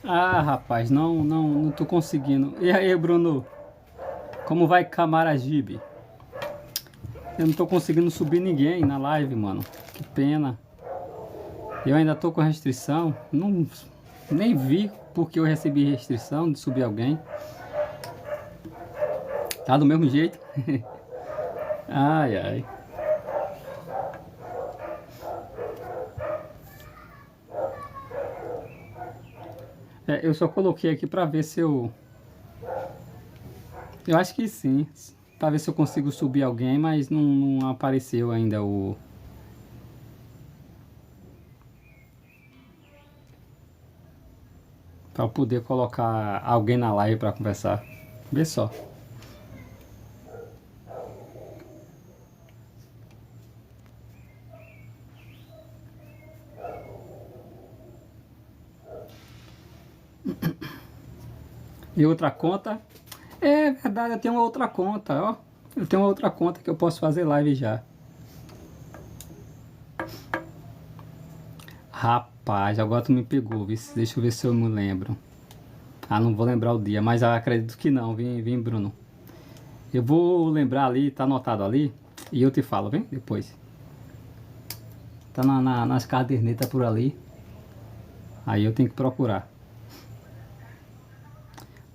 Ah, rapaz, não tô conseguindo. E aí, Bruno? Como vai Camaragibe? Eu não tô conseguindo subir ninguém na live, mano. Que pena. Eu ainda tô com restrição. Não, nem vi porque eu recebi restrição de subir alguém. Tá do mesmo jeito? Ai, ai. É, eu só coloquei aqui pra ver se eu. Eu acho que sim. Pra ver se eu consigo subir alguém, mas não apareceu ainda o. Pra eu poder colocar alguém na live pra conversar. Vê só. E outra conta. É verdade, eu tenho uma outra conta, ó. Eu tenho uma outra conta que eu posso fazer live já. Rapaz, agora tu me pegou, viu? Deixa eu ver se eu me lembro. Ah, não vou lembrar o dia, mas eu acredito que não, vem Bruno. Eu vou lembrar ali, tá anotado ali, e eu te falo, vem? Depois. Tá nas cadernetas por ali. Aí eu tenho que procurar.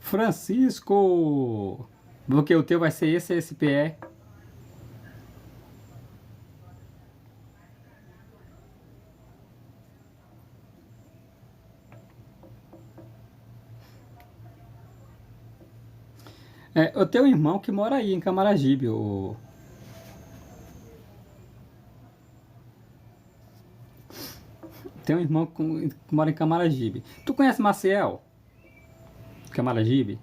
Francisco! Porque o teu vai ser esse SPE. É, eu tenho um irmão que mora aí em Camaragibe. Tem um irmão que mora em Camaragibe. Tu conhece Maciel? Camaragibe?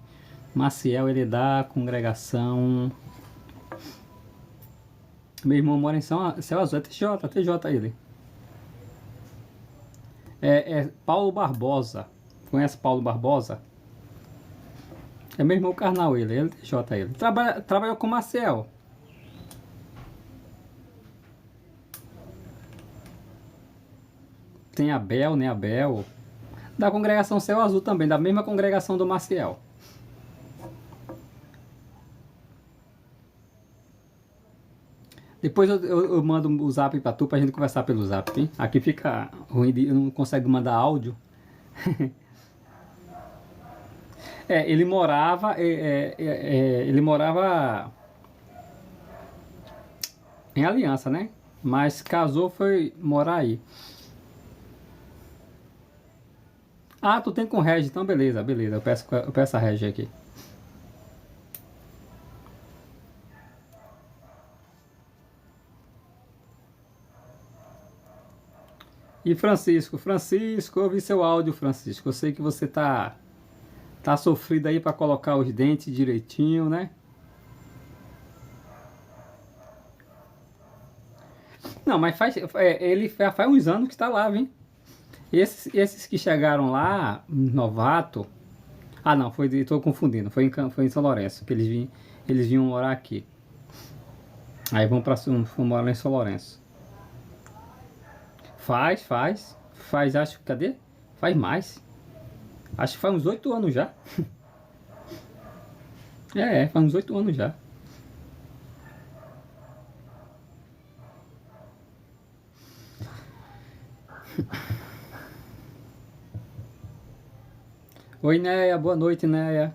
Maciel, ele é da congregação. Meu irmão mora em Céu Azul, é TJ ele. É Paulo Barbosa. Conhece Paulo Barbosa? É meu irmão carnal ele é TJ ele. Trabalhou com Maciel. Tem Abel, né? Abel. Da congregação Céu Azul também, da mesma congregação do Maciel. Depois eu mando o zap pra tu pra gente conversar pelo zap, hein? Aqui fica ruim, eu não consigo mandar áudio. É, ele morava em Aliança, né? Mas casou, foi morar aí. Ah, tu tem com Regi, então beleza, beleza. Eu peço a Regi aqui. E Francisco, eu ouvi seu áudio, Francisco. Eu sei que você tá sofrido aí pra colocar os dentes direitinho, né? Não, mas ele faz uns anos que está lá, viu? Esses que chegaram lá, novato. Ah, não, tô confundindo. Foi em São Lourenço que eles vinham morar aqui. Aí vão morar em São Lourenço. Faz, acho, cadê? Faz mais. Acho que faz uns 8 anos já. Faz uns 8 anos já. Oi, Neia, boa noite, Neia.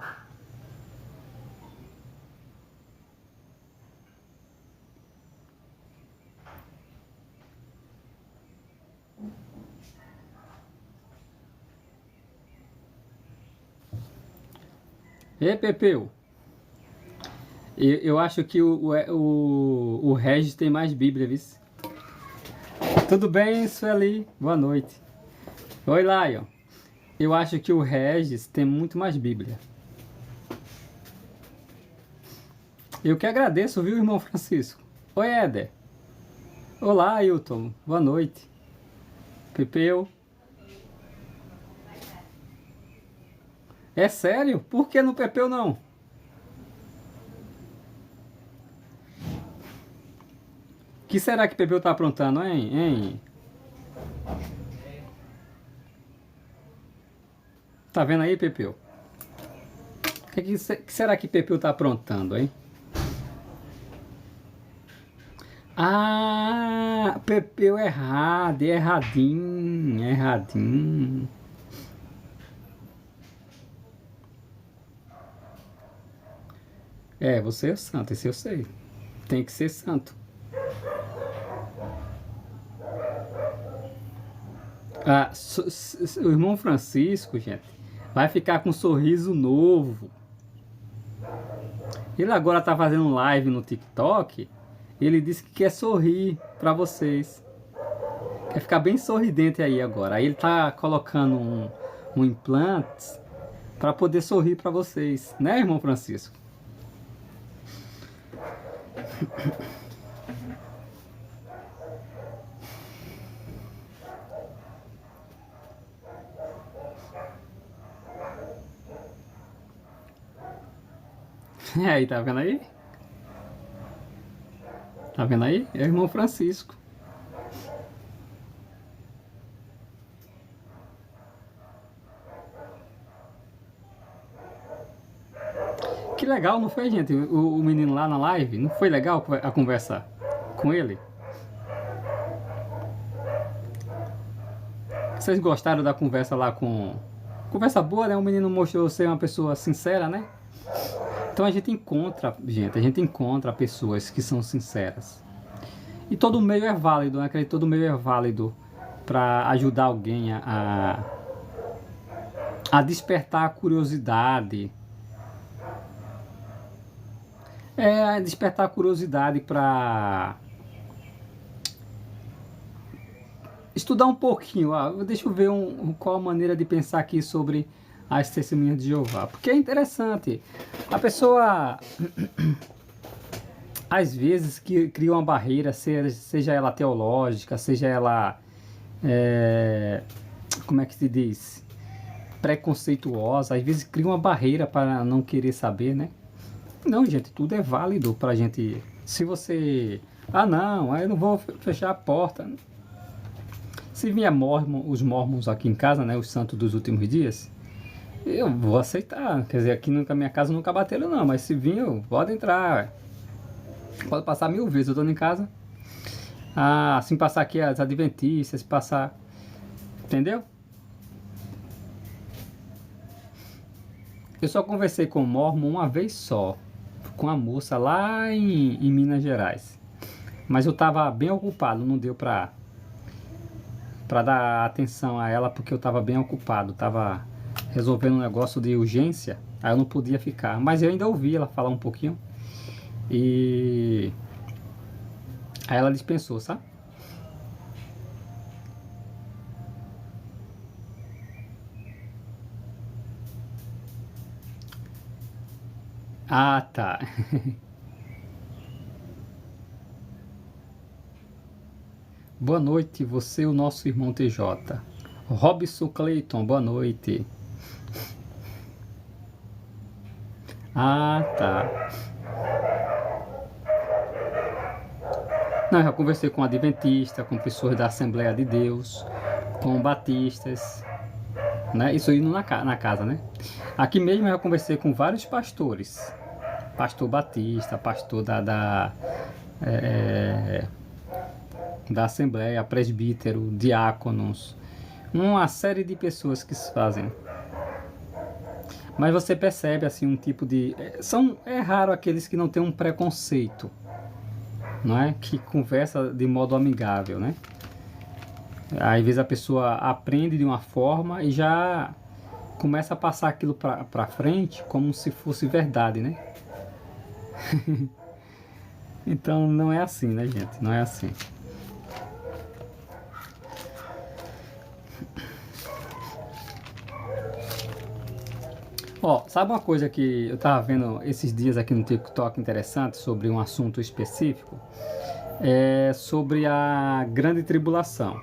Ei, Pepeu. Eu acho que o Regis tem mais Bíblia, viu? Tudo bem, Sueli? Boa noite. Oi, Lion. Eu acho que o Regis tem muito mais Bíblia. Eu que agradeço, viu, irmão Francisco? Oi, Éder. Olá, Ailton. Boa noite. Pepeu. É sério? Por que no Pepeu não? Que será que Pepeu tá aprontando, hein? Tá vendo aí, Pepeu? Que será que Pepeu tá aprontando, hein? Ah, Pepeu errado, erradinho, erradinho. É, você é santo, esse eu sei. Tem que ser santo. Ah, o irmão Francisco, gente, vai ficar com um sorriso novo. Ele agora tá fazendo live no TikTok. Ele disse que quer sorrir para vocês. Quer ficar bem sorridente aí agora. Aí ele tá colocando um implante para poder sorrir para vocês, né, irmão Francisco? E aí, tá vendo aí? Tá vendo aí? É o irmão Francisco. Que legal, não foi, gente? O menino lá na live, não foi legal a conversa com ele? Vocês gostaram da conversa lá com... Conversa boa, né? O menino mostrou ser uma pessoa sincera, né? Então a gente encontra, gente, a gente encontra pessoas que são sinceras. E todo meio é válido, né? Acredito que todo meio é válido para ajudar alguém a despertar a curiosidade. É, despertar a curiosidade para estudar um pouquinho. Deixa eu ver qual a maneira de pensar aqui sobre as testemunhas de Jeová. Porque é interessante. A pessoa, às vezes, que cria uma barreira, seja ela teológica, seja ela, como é que se diz? Preconceituosa. Às vezes cria uma barreira para não querer saber, né? Não, gente, tudo é válido pra gente. Se você... Ah, não, aí eu não vou fechar a porta. Se vier os mormons aqui em casa, né, os santos dos últimos dias, eu vou aceitar. Quer dizer, aqui na minha casa nunca bateram não, mas se vir, pode entrar. Pode passar 1000 vezes, eu tô em casa. Ah, assim passar aqui as adventistas, passar... Entendeu? Eu só conversei com o mormon uma vez só, com a moça lá em Minas Gerais. Mas eu tava bem ocupado, não deu pra dar atenção a ela, porque eu tava bem ocupado, tava resolvendo um negócio de urgência, aí eu não podia ficar. Mas eu ainda ouvi ela falar um pouquinho. E aí ela dispensou, sabe? Ah, tá. Boa noite, você, o nosso irmão TJ. Robson Clayton, boa noite. Ah, tá. Não, eu já conversei com adventista, com pessoas da Assembleia de Deus, com batistas, né? Isso indo na casa, né? Aqui mesmo eu já conversei com vários pastores. Pastor batista, pastor da Assembleia, presbítero, diáconos, uma série de pessoas que se fazem. Mas você percebe assim um tipo de... É raro aqueles que não têm um preconceito, não é? Que conversa de modo amigável, né? Às vezes a pessoa aprende de uma forma e já começa a passar aquilo para frente como se fosse verdade, né? Então não é assim, né, gente? Não é assim. Ó, sabe uma coisa que eu tava vendo esses dias aqui no TikTok interessante sobre um assunto específico? É sobre a grande tribulação.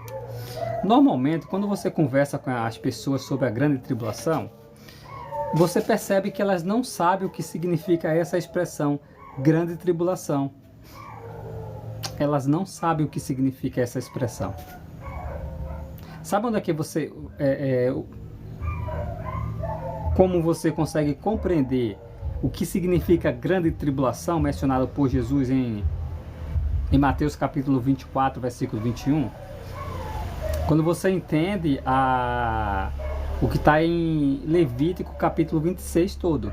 Normalmente, quando você conversa com as pessoas sobre a grande tribulação, você percebe que elas não sabem o que significa essa expressão, grande tribulação. Elas não sabem o que significa essa expressão. Sabe onde é que você... como você consegue compreender o que significa grande tribulação mencionado por Jesus em Mateus capítulo 24, versículo 21, quando você entende o que está em Levítico capítulo 26 todo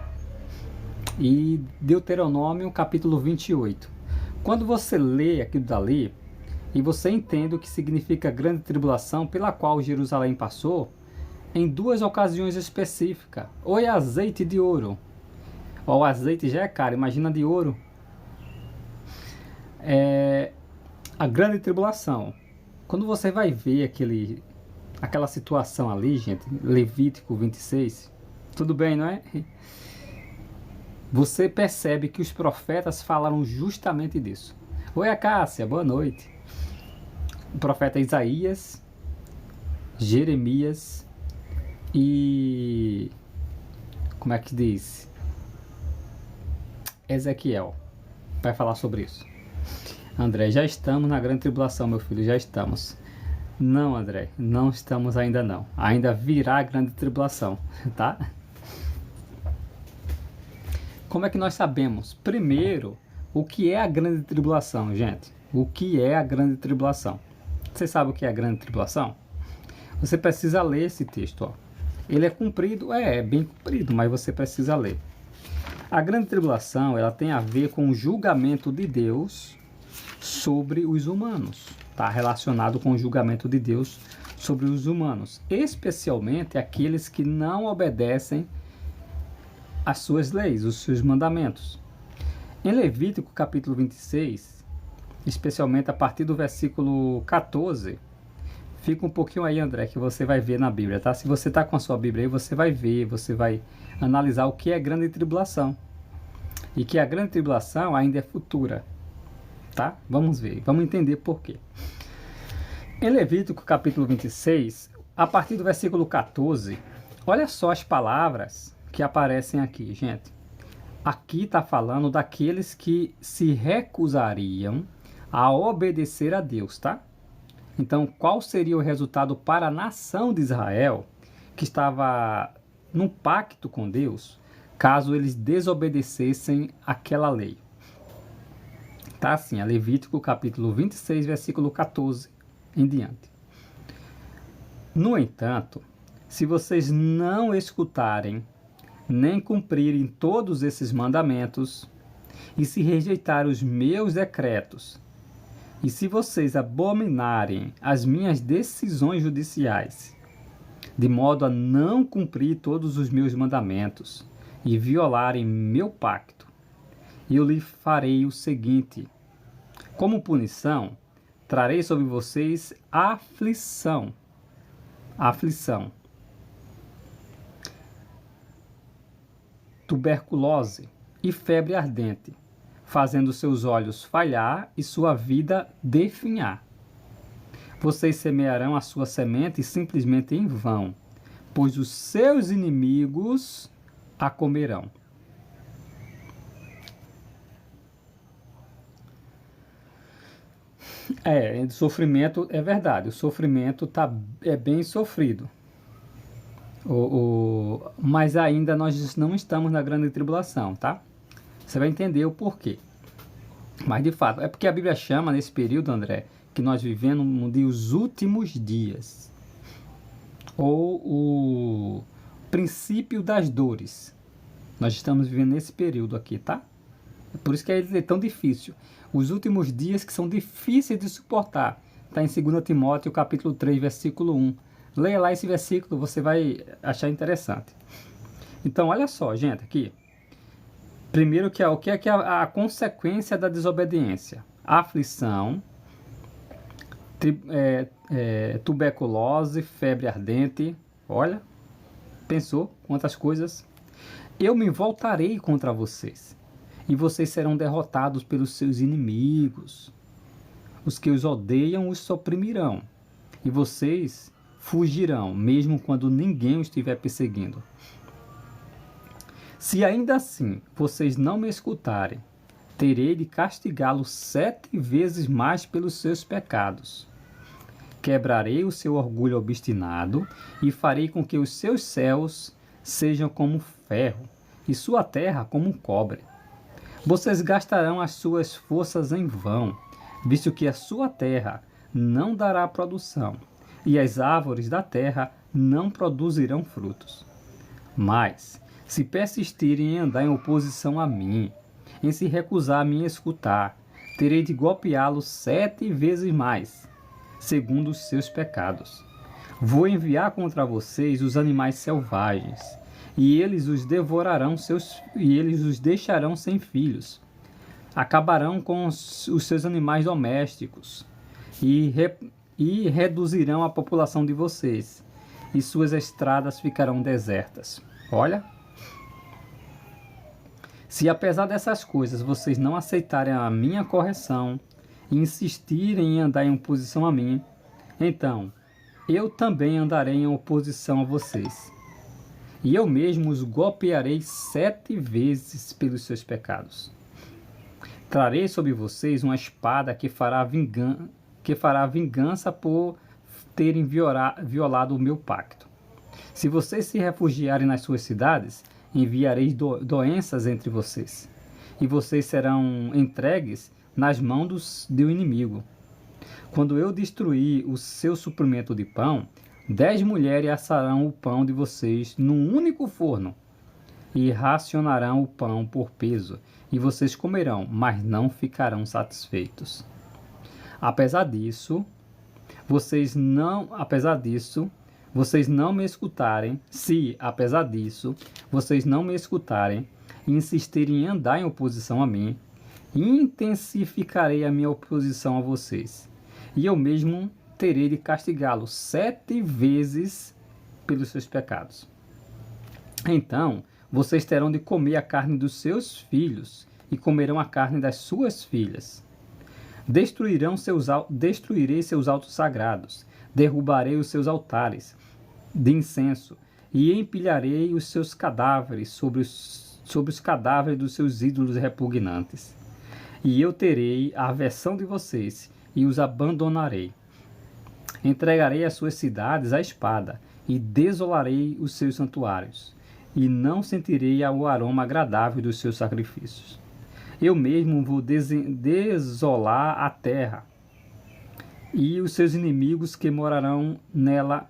e Deuteronômio capítulo 28. Quando você lê aquilo dali e você entende o que significa grande tribulação pela qual Jerusalém passou, em duas ocasiões específicas, ou é azeite de ouro, ou o azeite já é caro, imagina de ouro, a grande tribulação. Quando você vai ver aquela situação ali, gente, Levítico 26, tudo bem, não é? Você percebe que os profetas falaram justamente disso. Oi, Acácia, boa noite. O profeta Isaías, Jeremias e... como é que diz? Ezequiel vai falar sobre isso. André, já estamos na grande tribulação, meu filho, já estamos. Não, André, não estamos ainda não. Ainda virá a grande tribulação, tá? Como é que nós sabemos? Primeiro, o que é a grande tribulação, gente? O que é a grande tribulação? Você sabe o que é a grande tribulação? Você precisa ler esse texto, ó. Ele é comprido, é bem comprido, mas você precisa ler. A grande tribulação, ela tem a ver com o julgamento de Deus sobre os humanos, tá? Relacionado com o julgamento de Deus sobre os humanos, especialmente aqueles que não obedecem as suas leis, os seus mandamentos. Em Levítico capítulo 26, especialmente a partir do versículo 14, fica um pouquinho aí, André, que você vai ver na Bíblia, tá? Se você está com a sua Bíblia aí, você vai ver, você vai analisar o que é grande tribulação. E que a grande tribulação ainda é futura, tá? Vamos ver, vamos entender por quê. Em Levítico capítulo 26, a partir do versículo 14, olha só as palavras que aparecem aqui, gente. Aqui está falando daqueles que se recusariam a obedecer a Deus, tá? Então, qual seria o resultado para a nação de Israel, que estava num pacto com Deus, caso eles desobedecessem aquela lei? Tá assim, Levítico capítulo 26, versículo 14 em diante. No entanto, se vocês não escutarem nem cumprirem todos esses mandamentos, e se rejeitarem os meus decretos, e se vocês abominarem as minhas decisões judiciais, de modo a não cumprir todos os meus mandamentos, e violarem meu pacto, eu lhe farei o seguinte: como punição, trarei sobre vocês aflição, tuberculose e febre ardente, fazendo seus olhos falhar e sua vida definhar. Vocês semearão a sua semente simplesmente em vão, pois os seus inimigos a comerão. Sofrimento é verdade, o sofrimento é bem sofrido. Mas ainda nós não estamos na grande tribulação, tá? Você vai entender o porquê. Mas de fato, é porque a Bíblia chama nesse período, André, que nós vivemos os últimos dias. Ou o princípio das dores. Nós estamos vivendo nesse período aqui, tá? É por isso que é tão difícil. Os últimos dias que são difíceis de suportar. Está em 2 Timóteo capítulo 3, versículo 1. Leia lá esse versículo, você vai achar interessante. Então, olha só, gente, aqui. Primeiro, o que é a consequência da desobediência? Aflição, tuberculose, febre ardente. Olha, pensou quantas coisas? Eu me voltarei contra vocês, e vocês serão derrotados pelos seus inimigos. Os que os odeiam os oprimirão, e vocês fugirão, mesmo quando ninguém os estiver perseguindo. Se ainda assim vocês não me escutarem, terei de castigá-los 7 vezes mais pelos seus pecados. Quebrarei o seu orgulho obstinado e farei com que os seus céus sejam como ferro, e sua terra como cobre. Vocês gastarão as suas forças em vão, visto que a sua terra não dará produção, e as árvores da terra não produzirão frutos. Mas, se persistirem em andar em oposição a mim, em se recusar a me escutar, terei de golpeá-los 7 vezes mais, segundo os seus pecados. Vou enviar contra vocês os animais selvagens, e eles os devorarão e eles os deixarão sem filhos. Acabarão com os seus animais domésticos e reduzirão a população de vocês, e suas estradas ficarão desertas. Olha, se apesar dessas coisas vocês não aceitarem a minha correção e insistirem em andar em oposição a mim, então eu também andarei em oposição a vocês. E eu mesmo os golpearei 7 vezes pelos seus pecados. Trarei sobre vocês uma espada que fará vingança por terem violado o meu pacto. Se vocês se refugiarem nas suas cidades, enviarei doenças entre vocês, e vocês serão entregues nas mãos do inimigo. Quando eu destruir o seu suprimento de pão, 10 mulheres assarão o pão de vocês num único forno, e racionarão o pão por peso, e vocês comerão, mas não ficarão satisfeitos. Apesar disso, vocês não me escutarem, apesar disso, vocês não me escutarem e insistirem em andar em oposição a mim, intensificarei a minha oposição a vocês, e eu mesmo terei de castigá-los 7 vezes pelos seus pecados. Então, vocês terão de comer a carne dos seus filhos e comerão a carne das suas filhas. Destruirei seus altos sagrados, derrubarei os seus altares de incenso e empilharei os seus cadáveres sobre os cadáveres dos seus ídolos repugnantes. E eu terei a aversão de vocês e os abandonarei. Entregarei as suas cidades à espada e desolarei os seus santuários, e não sentirei o aroma agradável dos seus sacrifícios. Eu mesmo vou desolar a terra, e os seus inimigos que morarão nela,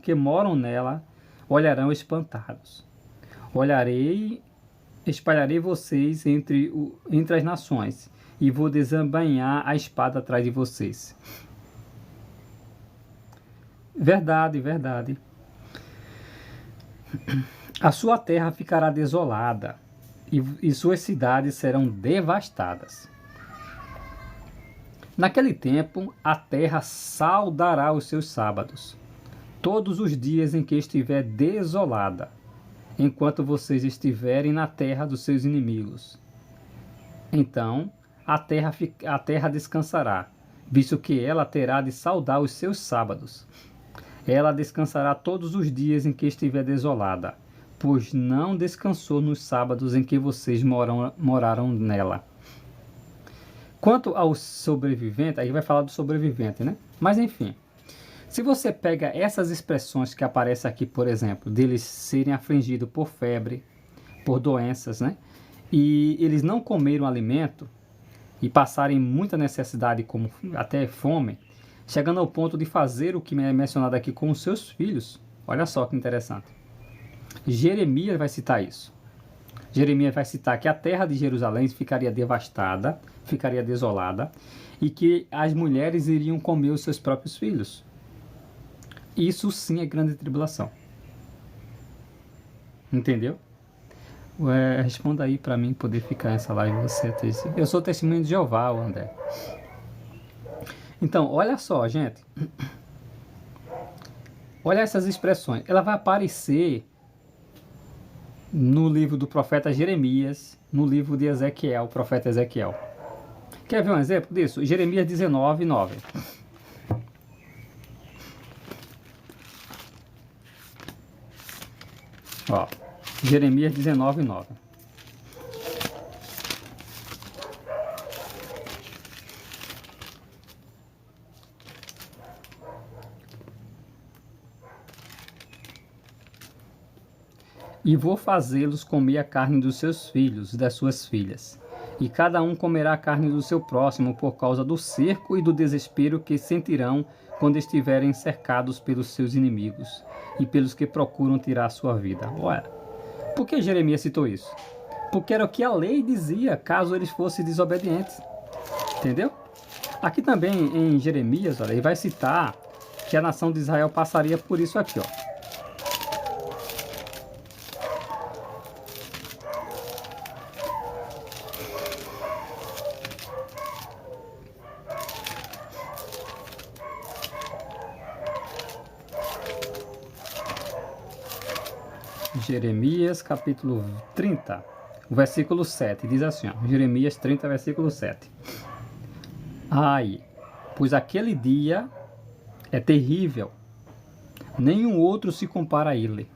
que moram nela, olharão espantados. Espalharei vocês entre as nações, e vou desembainhar a espada atrás de vocês. Verdade, verdade. A sua terra ficará desolada, e suas cidades serão devastadas. Naquele tempo, a terra saudará os seus sábados, todos os dias em que estiver desolada, enquanto vocês estiverem na terra dos seus inimigos. Então, a terra descansará, visto que ela terá de saudar os seus sábados. Ela descansará todos os dias em que estiver desolada, pois não descansou nos sábados em que vocês moraram nela. Quanto ao sobrevivente, aí vai falar do sobrevivente, né? Mas enfim, se você pega essas expressões que aparecem aqui, por exemplo, deles serem afligidos por febre, por doenças, né? E eles não comeram alimento e passarem muita necessidade, como até fome, chegando ao ponto de fazer o que é mencionado aqui com os seus filhos. Olha só que interessante. Jeremias vai citar isso. Jeremias vai citar que a terra de Jerusalém ficaria devastada, ficaria desolada, e que as mulheres iriam comer os seus próprios filhos. Isso sim é grande tribulação. Entendeu? Responda aí para mim poder ficar nessa live. Eu sou testemunho de Jeová, André. Então, olha só, gente. Olha essas expressões. Ela vai aparecer no livro do profeta Jeremias, no livro de Ezequiel, o profeta Ezequiel. Quer ver um exemplo disso? Jeremias 19, 9. Ó, Jeremias 19, 9. E vou fazê-los comer a carne dos seus filhos e das suas filhas. E cada um comerá a carne do seu próximo por causa do cerco e do desespero que sentirão quando estiverem cercados pelos seus inimigos e pelos que procuram tirar a sua vida. Olha, por que Jeremias citou isso? Porque era o que a lei dizia caso eles fossem desobedientes. Entendeu? Aqui também em Jeremias, olha, ele vai citar que a nação de Israel passaria por isso aqui, ó. Jeremias capítulo 30, o versículo 7, diz assim, ó, Jeremias 30, versículo 7. Ai, pois aquele dia é terrível, nenhum outro se compara a ele.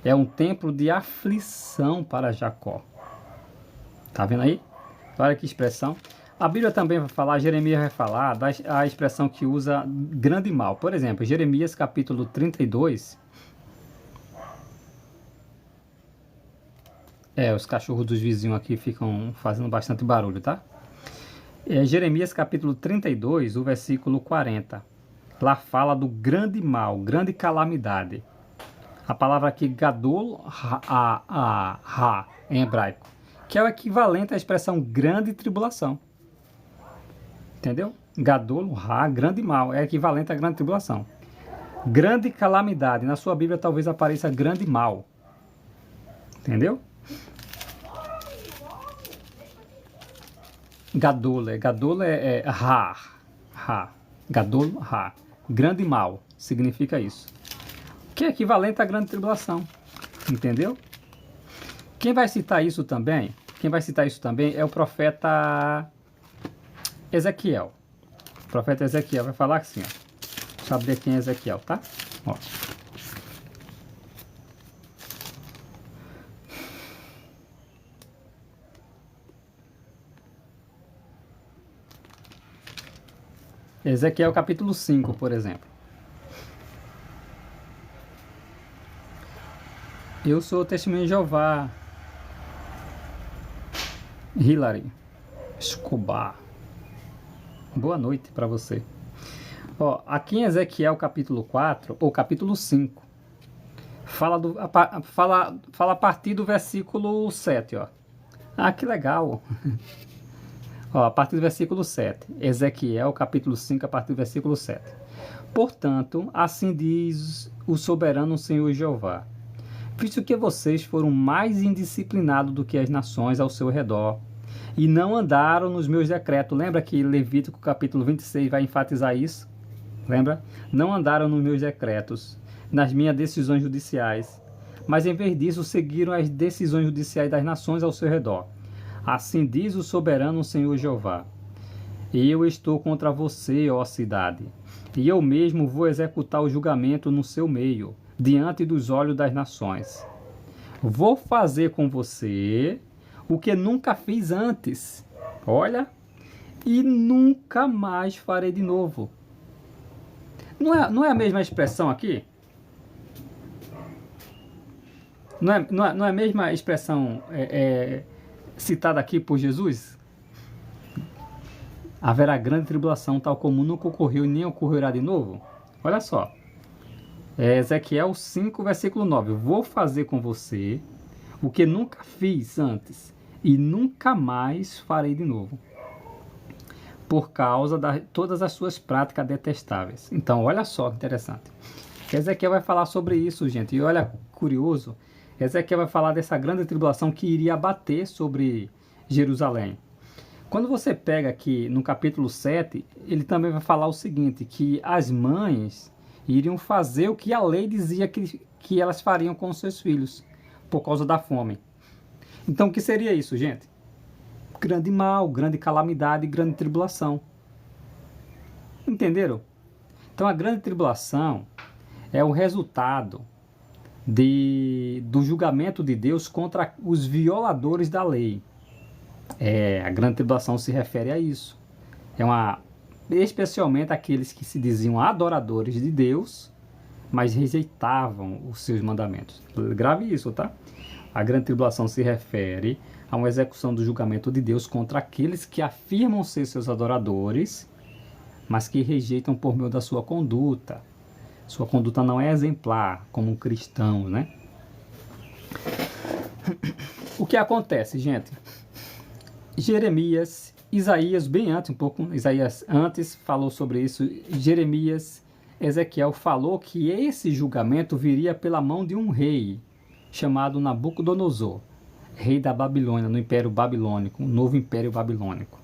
É um tempo de aflição para Jacó. Tá vendo aí? Olha que expressão. A Bíblia também vai falar, Jeremias vai falar a expressão que usa grande mal. Por exemplo, Jeremias capítulo 32. Os cachorros dos vizinhos aqui ficam fazendo bastante barulho, tá? Jeremias capítulo 32, o versículo 40. Lá fala do grande mal, grande calamidade. A palavra aqui, gadol, em hebraico, que é o equivalente à expressão grande tribulação. Entendeu? Gadol, grande mal, é equivalente à grande tribulação. Grande calamidade, na sua Bíblia talvez apareça grande mal. Entendeu? Gadol é Gadol, grande mal, significa isso. Que é equivalente à grande tribulação. Entendeu? Quem vai citar isso também é o profeta Ezequiel. O profeta Ezequiel vai falar assim, ó. Saber quem é Ezequiel, tá? Ó. Ezequiel capítulo 5, por exemplo. Eu sou o testemunho de Jeová. Hilary Escobar. Boa noite para você. Ó, aqui em Ezequiel capítulo 4, ou capítulo 5, fala a partir do versículo 7, ó. Ah, que legal. Ó, a partir do versículo 7. Ezequiel capítulo 5, a partir do versículo 7. Portanto, assim diz o soberano Senhor Jeová: visto que vocês foram mais indisciplinados do que as nações ao seu redor, e não andaram nos meus decretos. Lembra que Levítico capítulo 26 vai enfatizar isso? Lembra? Não andaram nos meus decretos, nas minhas decisões judiciais, mas em vez disso seguiram as decisões judiciais das nações ao seu redor. Assim diz o soberano Senhor Jeová: eu estou contra você, ó cidade, e eu mesmo vou executar o julgamento no seu meio, diante dos olhos das nações. Vou fazer com você o que nunca fiz antes. Olha, e nunca mais farei de novo. Não é a mesma expressão aqui? Não é a mesma expressão citada aqui por Jesus? Haverá grande tribulação, tal como nunca ocorreu e nem ocorrerá de novo? Olha só. Ezequiel 5, versículo 9. Vou fazer com você o que nunca fiz antes e nunca mais farei de novo, por causa de todas as suas práticas detestáveis. Então, olha só que interessante. Ezequiel vai falar sobre isso, gente. E olha, curioso, Ezequiel vai falar dessa grande tribulação que iria abater sobre Jerusalém. Quando você pega aqui no capítulo 7, ele também vai falar o seguinte, que as mães iriam fazer o que a lei dizia que elas fariam com os seus filhos, por causa da fome. Então, o que seria isso, gente? Grande mal, grande calamidade, grande tribulação. Entenderam? Então, a grande tribulação é o resultado do julgamento de Deus contra os violadores da lei. A grande tribulação se refere a isso. Especialmente aqueles que se diziam adoradores de Deus, mas rejeitavam os seus mandamentos. Grave isso, tá? A grande tribulação se refere a uma execução do julgamento de Deus contra aqueles que afirmam ser seus adoradores, mas que rejeitam por meio da sua conduta. Sua conduta não é exemplar como um cristão, né? O que acontece, gente? Jeremias, Isaías, bem antes, Isaías antes falou sobre isso. Jeremias, Ezequiel falou que esse julgamento viria pela mão de um rei chamado Nabucodonosor, rei da Babilônia, no Império Babilônico, um novo Império Babilônico.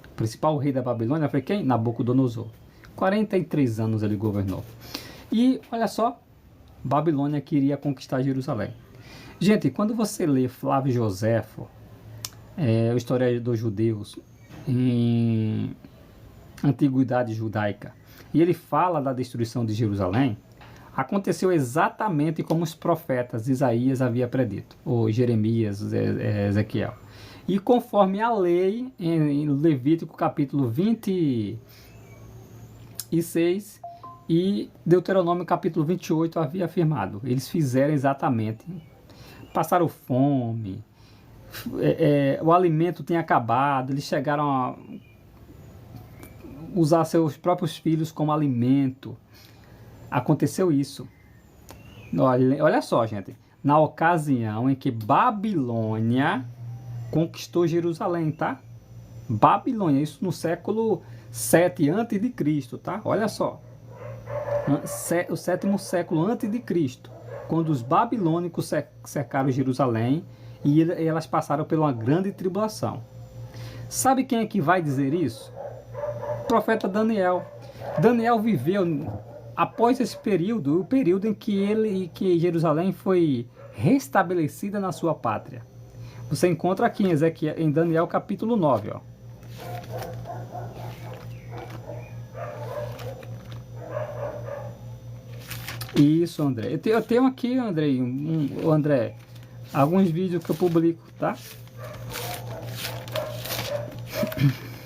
O principal rei da Babilônia foi quem? Nabucodonosor. 43 anos ele governou. E, olha só, Babilônia queria conquistar Jerusalém. Gente, quando você lê Flávio Joséfo, o historiador dos judeus, em Antiguidade Judaica, e ele fala da destruição de Jerusalém, aconteceu exatamente como os profetas Isaías havia predito, ou Jeremias, Ezequiel. E conforme a lei, em Levítico capítulo 26 e Deuteronômio capítulo 28 havia afirmado. Eles fizeram exatamente. Passaram fome, o alimento tinha acabado, eles chegaram a usar seus próprios filhos como alimento. Aconteceu isso. Olha só, gente. Na ocasião em que Babilônia conquistou Jerusalém, tá? Babilônia, isso no século 7 a.C., tá? Olha só. O 7º século a.C., quando os babilônicos cercaram Jerusalém e elas passaram por uma grande tribulação. Sabe quem é que vai dizer isso? O profeta Daniel. Daniel viveu após esse período, o período em que Jerusalém foi restabelecida na sua pátria. Você encontra aqui em Daniel capítulo 9, ó. Isso, André. Eu tenho aqui, André, alguns vídeos que eu publico, tá?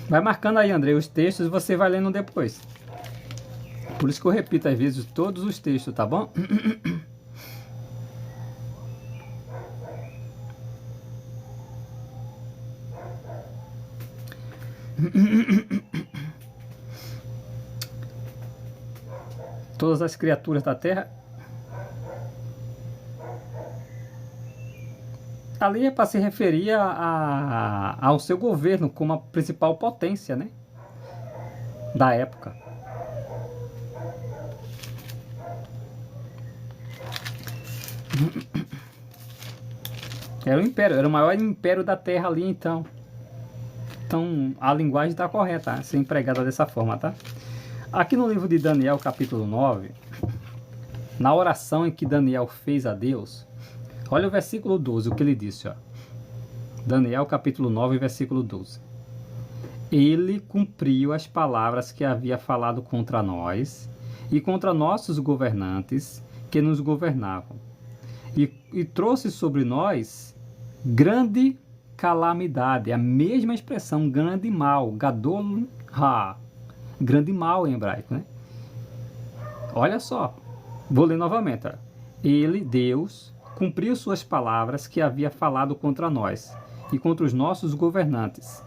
Vai marcando aí, André, os textos e você vai lendo depois. Por isso que eu repito às vezes todos os textos, tá bom? Todas as criaturas da terra. Ali é para se referir ao seu governo como a principal potência, né, da época. Era o império, era o maior império da terra ali, então. Então a linguagem está correta, tá? Ser empregada dessa forma, tá? Aqui no livro de Daniel, capítulo 9, na oração em que Daniel fez a Deus, olha o versículo 12, o que ele disse, ó. Daniel, capítulo 9, versículo 12. Ele cumpriu as palavras que havia falado contra nós e contra nossos governantes que nos governavam, e trouxe sobre nós grande calamidade, a mesma expressão, grande mal, gadol ha, grande mal em hebraico, né? Olha só, vou ler novamente. Ó. Ele, Deus, cumpriu suas palavras que havia falado contra nós e contra os nossos governantes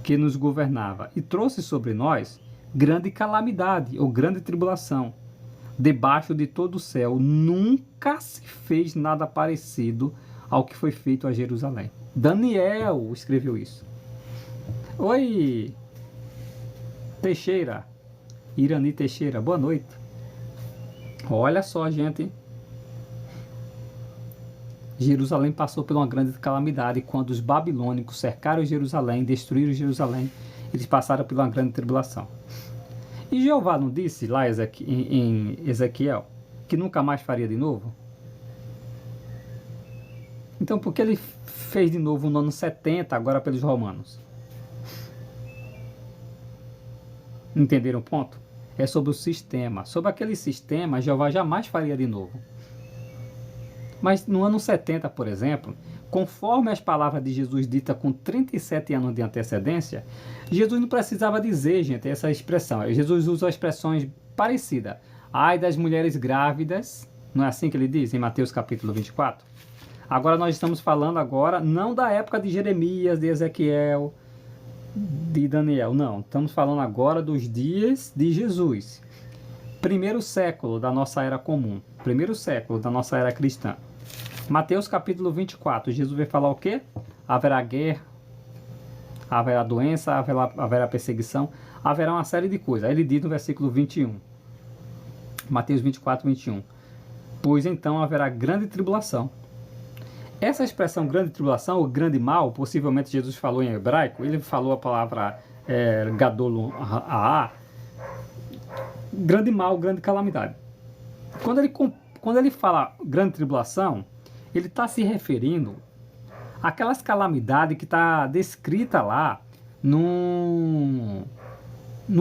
que nos governava, e trouxe sobre nós grande calamidade ou grande tribulação. Debaixo de todo o céu nunca se fez nada parecido ao que foi feito a Jerusalém. Daniel escreveu isso. Oi, Teixeira, Irani Teixeira, boa noite. Olha só, gente. Jerusalém passou por uma grande calamidade quando os babilônicos cercaram Jerusalém, destruíram Jerusalém. Eles passaram por uma grande tribulação. E Jeová não disse lá em Ezequiel que nunca mais faria de novo? Então por que ele fez de novo no ano 70 agora pelos romanos? Entenderam o ponto? É sobre o sistema. Sobre aquele sistema, Jeová jamais faria de novo. Mas no ano 70, por exemplo, conforme as palavras de Jesus ditas com 37 anos de antecedência, Jesus não precisava dizer, gente, essa expressão. Jesus usa expressões parecidas. Ai das mulheres grávidas, não é assim que ele diz em Mateus capítulo 24? Agora nós estamos falando agora não da época de Jeremias, de Ezequiel, de Daniel, não. Estamos falando agora dos dias de Jesus. Primeiro século da nossa era comum. Primeiro século da nossa era cristã. Mateus capítulo 24. Jesus vai falar o quê? Haverá guerra, haverá doença, haverá perseguição, haverá uma série de coisas. Aí ele diz no versículo 21. Mateus 24, 21. Pois então haverá grande tribulação. Essa expressão grande tribulação, ou grande mal, possivelmente Jesus falou em hebraico, ele falou a palavra gadolo a grande mal, grande calamidade. Quando ele fala grande tribulação, ele está se referindo àquelas calamidades que está descrita lá no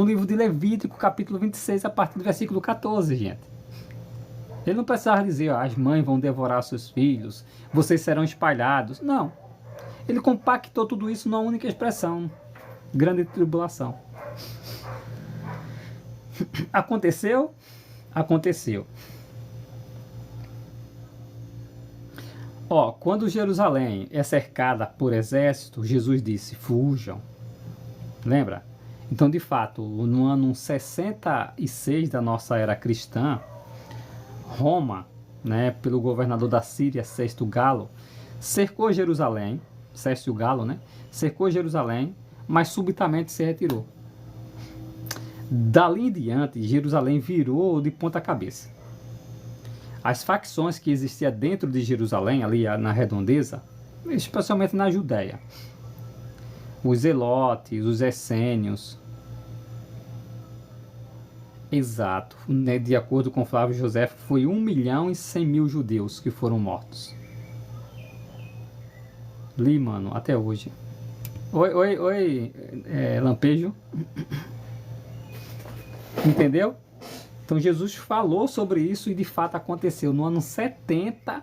livro de Levítico, capítulo 26, a partir do versículo 14, gente. Ele não precisava dizer, ó, as mães vão devorar seus filhos, vocês serão espalhados. Não. Ele compactou tudo isso numa única expressão. Grande tribulação. Aconteceu? Aconteceu. Ó, quando Jerusalém é cercada por exército, Jesus disse, fujam. Lembra? Então, de fato, no ano 66 da nossa era cristã, Roma, né, pelo governador da Síria, Sexto Galo, cercou Jerusalém, Sexto Galo, né, cercou Jerusalém, mas subitamente se retirou. Dali em diante, Jerusalém virou de ponta cabeça. As facções que existiam dentro de Jerusalém, ali na redondeza, especialmente na Judéia, os zelotes, os essênios, exato, né, de acordo com Flávio José, foi 1.100.000 judeus que foram mortos. Li, mano, até hoje. Oi, Lampejo. Entendeu? Então Jesus falou sobre isso e de fato aconteceu. No ano 70,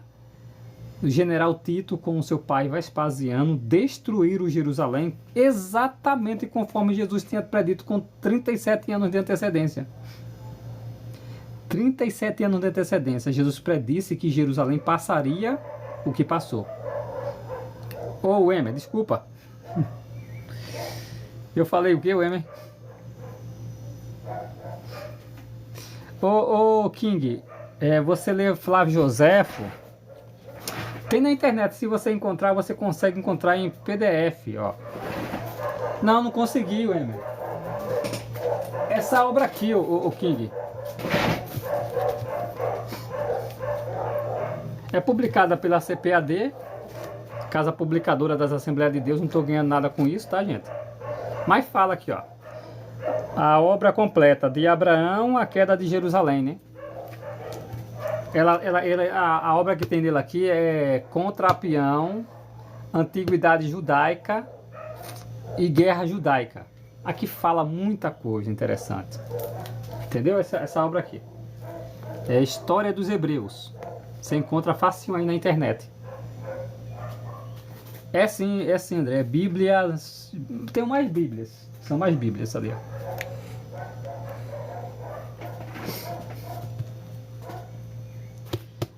o general Tito com o seu pai Vespasiano destruíram Jerusalém exatamente conforme Jesus tinha predito, com 37 anos de antecedência. 37 anos de antecedência, Jesus predisse que Jerusalém passaria o que passou. Ô, Emer, desculpa. Eu falei o que, Emer? Ô, King, você lê Flávio Joséfo? Tem na internet, se você encontrar, você consegue encontrar em PDF, ó. Não conseguiu, Emer. Essa obra aqui, o King, é publicada pela CPAD, Casa Publicadora das Assembleias de Deus. Não estou ganhando nada com isso, tá, gente? Mas fala aqui, ó. A obra completa de Abraão, a queda de Jerusalém, né? A obra que tem dele aqui é Contra Apião, Antiguidade Judaica e Guerra Judaica. Aqui fala muita coisa interessante. Entendeu? Essa obra aqui é a História dos Hebreus. Você encontra fácil aí na internet. É sim, André. É Bíblia. Tem mais Bíblias. São mais Bíblias ali, ó.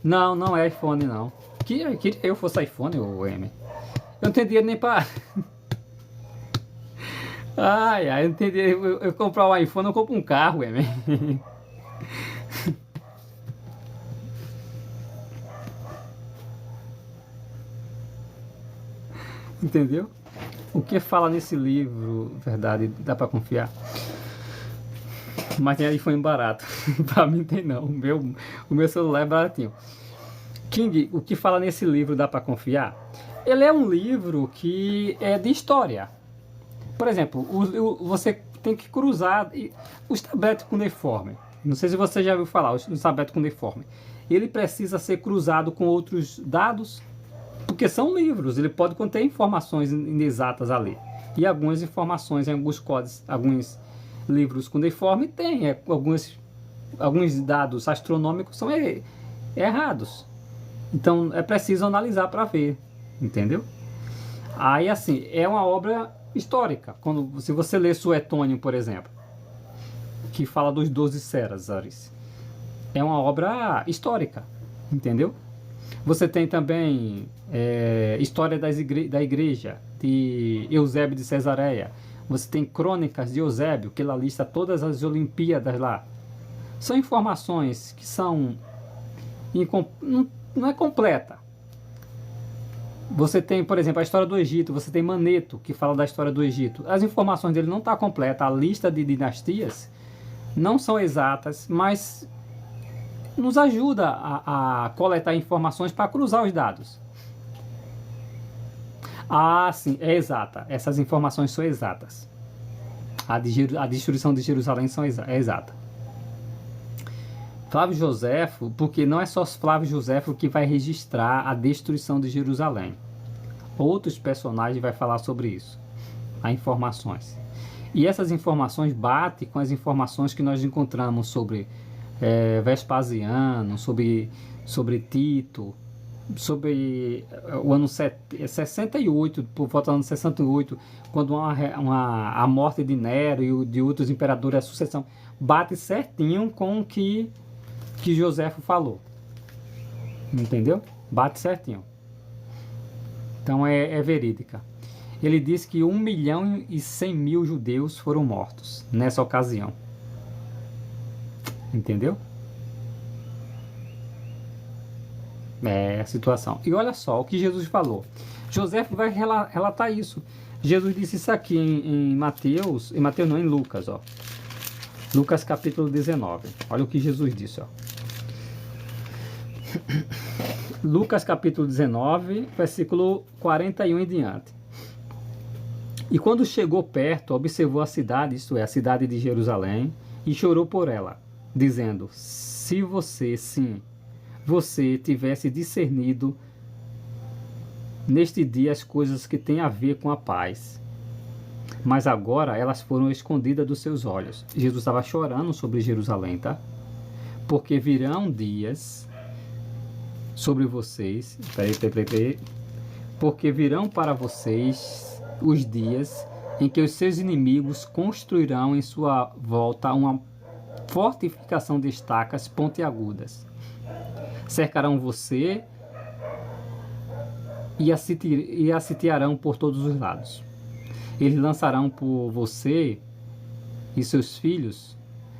Não é iPhone, não. Queria eu fosse iPhone, ou M. Eu não tenho dinheiro nem pra... eu não tenho dinheiro. Eu comprar um iPhone, eu compro um carro, M. Entendeu? O que fala nesse livro, verdade, dá pra confiar? Mas tem iPhone barato. Pra mim tem não. O meu celular é baratinho. King, o que fala nesse livro dá pra confiar? Ele é um livro que é de história. Por exemplo, você tem que cruzar os tabletes cuneiforme. Não sei se você já ouviu falar, os tabletes cuneiforme. Ele precisa ser cruzado com outros dados, porque são livros. Ele pode conter informações inexatas ali. E algumas informações em alguns códigos, alguns livros cuneiforme tem alguns dados astronômicos são errados. Então é preciso analisar para ver, entendeu? Aí assim, é uma obra histórica. Se você lê Suetônio, por exemplo, que fala dos 12 Césares, é uma obra histórica, entendeu? Você tem também História da Igreja, de Eusébio de Cesareia. Você tem Crônicas de Eusébio, que ela lista todas as Olimpíadas lá. São informações que são... não é completa. Você tem, por exemplo, a história do Egito. Você tem Maneto, que fala da história do Egito. As informações dele não estão completas. A lista de dinastias não são exatas, mas nos ajuda a coletar informações para cruzar os dados. Ah, sim, é exata. Essas informações são exatas. A destruição de Jerusalém é exata. Flávio Joséfo, porque não é só Flávio Joséfo que vai registrar a destruição de Jerusalém. Outros personagens vão falar sobre isso. Há informações. E essas informações batem com as informações que nós encontramos sobre Vespasiano, sobre Tito, sobre o ano 68, por volta do ano 68, quando a morte de Nero e de outros imperadores, a sucessão, bate certinho com o que Joséfo falou. Entendeu? Bate certinho. Então é verídica. Ele diz que 1.100.000 judeus foram mortos nessa ocasião. Entendeu? É a situação. E olha só o que Jesus falou. Joséfo vai relatar isso. Jesus disse isso aqui em Mateus. Em Mateus não, em Lucas, ó. Lucas capítulo 19. Olha o que Jesus disse, ó. Lucas capítulo 19, versículo 41 em diante. E quando chegou perto, observou a cidade, isto é, a cidade de Jerusalém, e chorou por ela, dizendo: se você tivesse discernido neste dia as coisas que têm a ver com a paz, mas agora elas foram escondidas dos seus olhos. Jesus estava chorando sobre Jerusalém, tá? Porque virão dias sobre vocês, porque virão para vocês os dias em que os seus inimigos construirão em sua volta uma fortificação de estacas pontiagudas. Cercarão você e a sitiarão por todos os lados. Eles lançarão por você e seus filhos,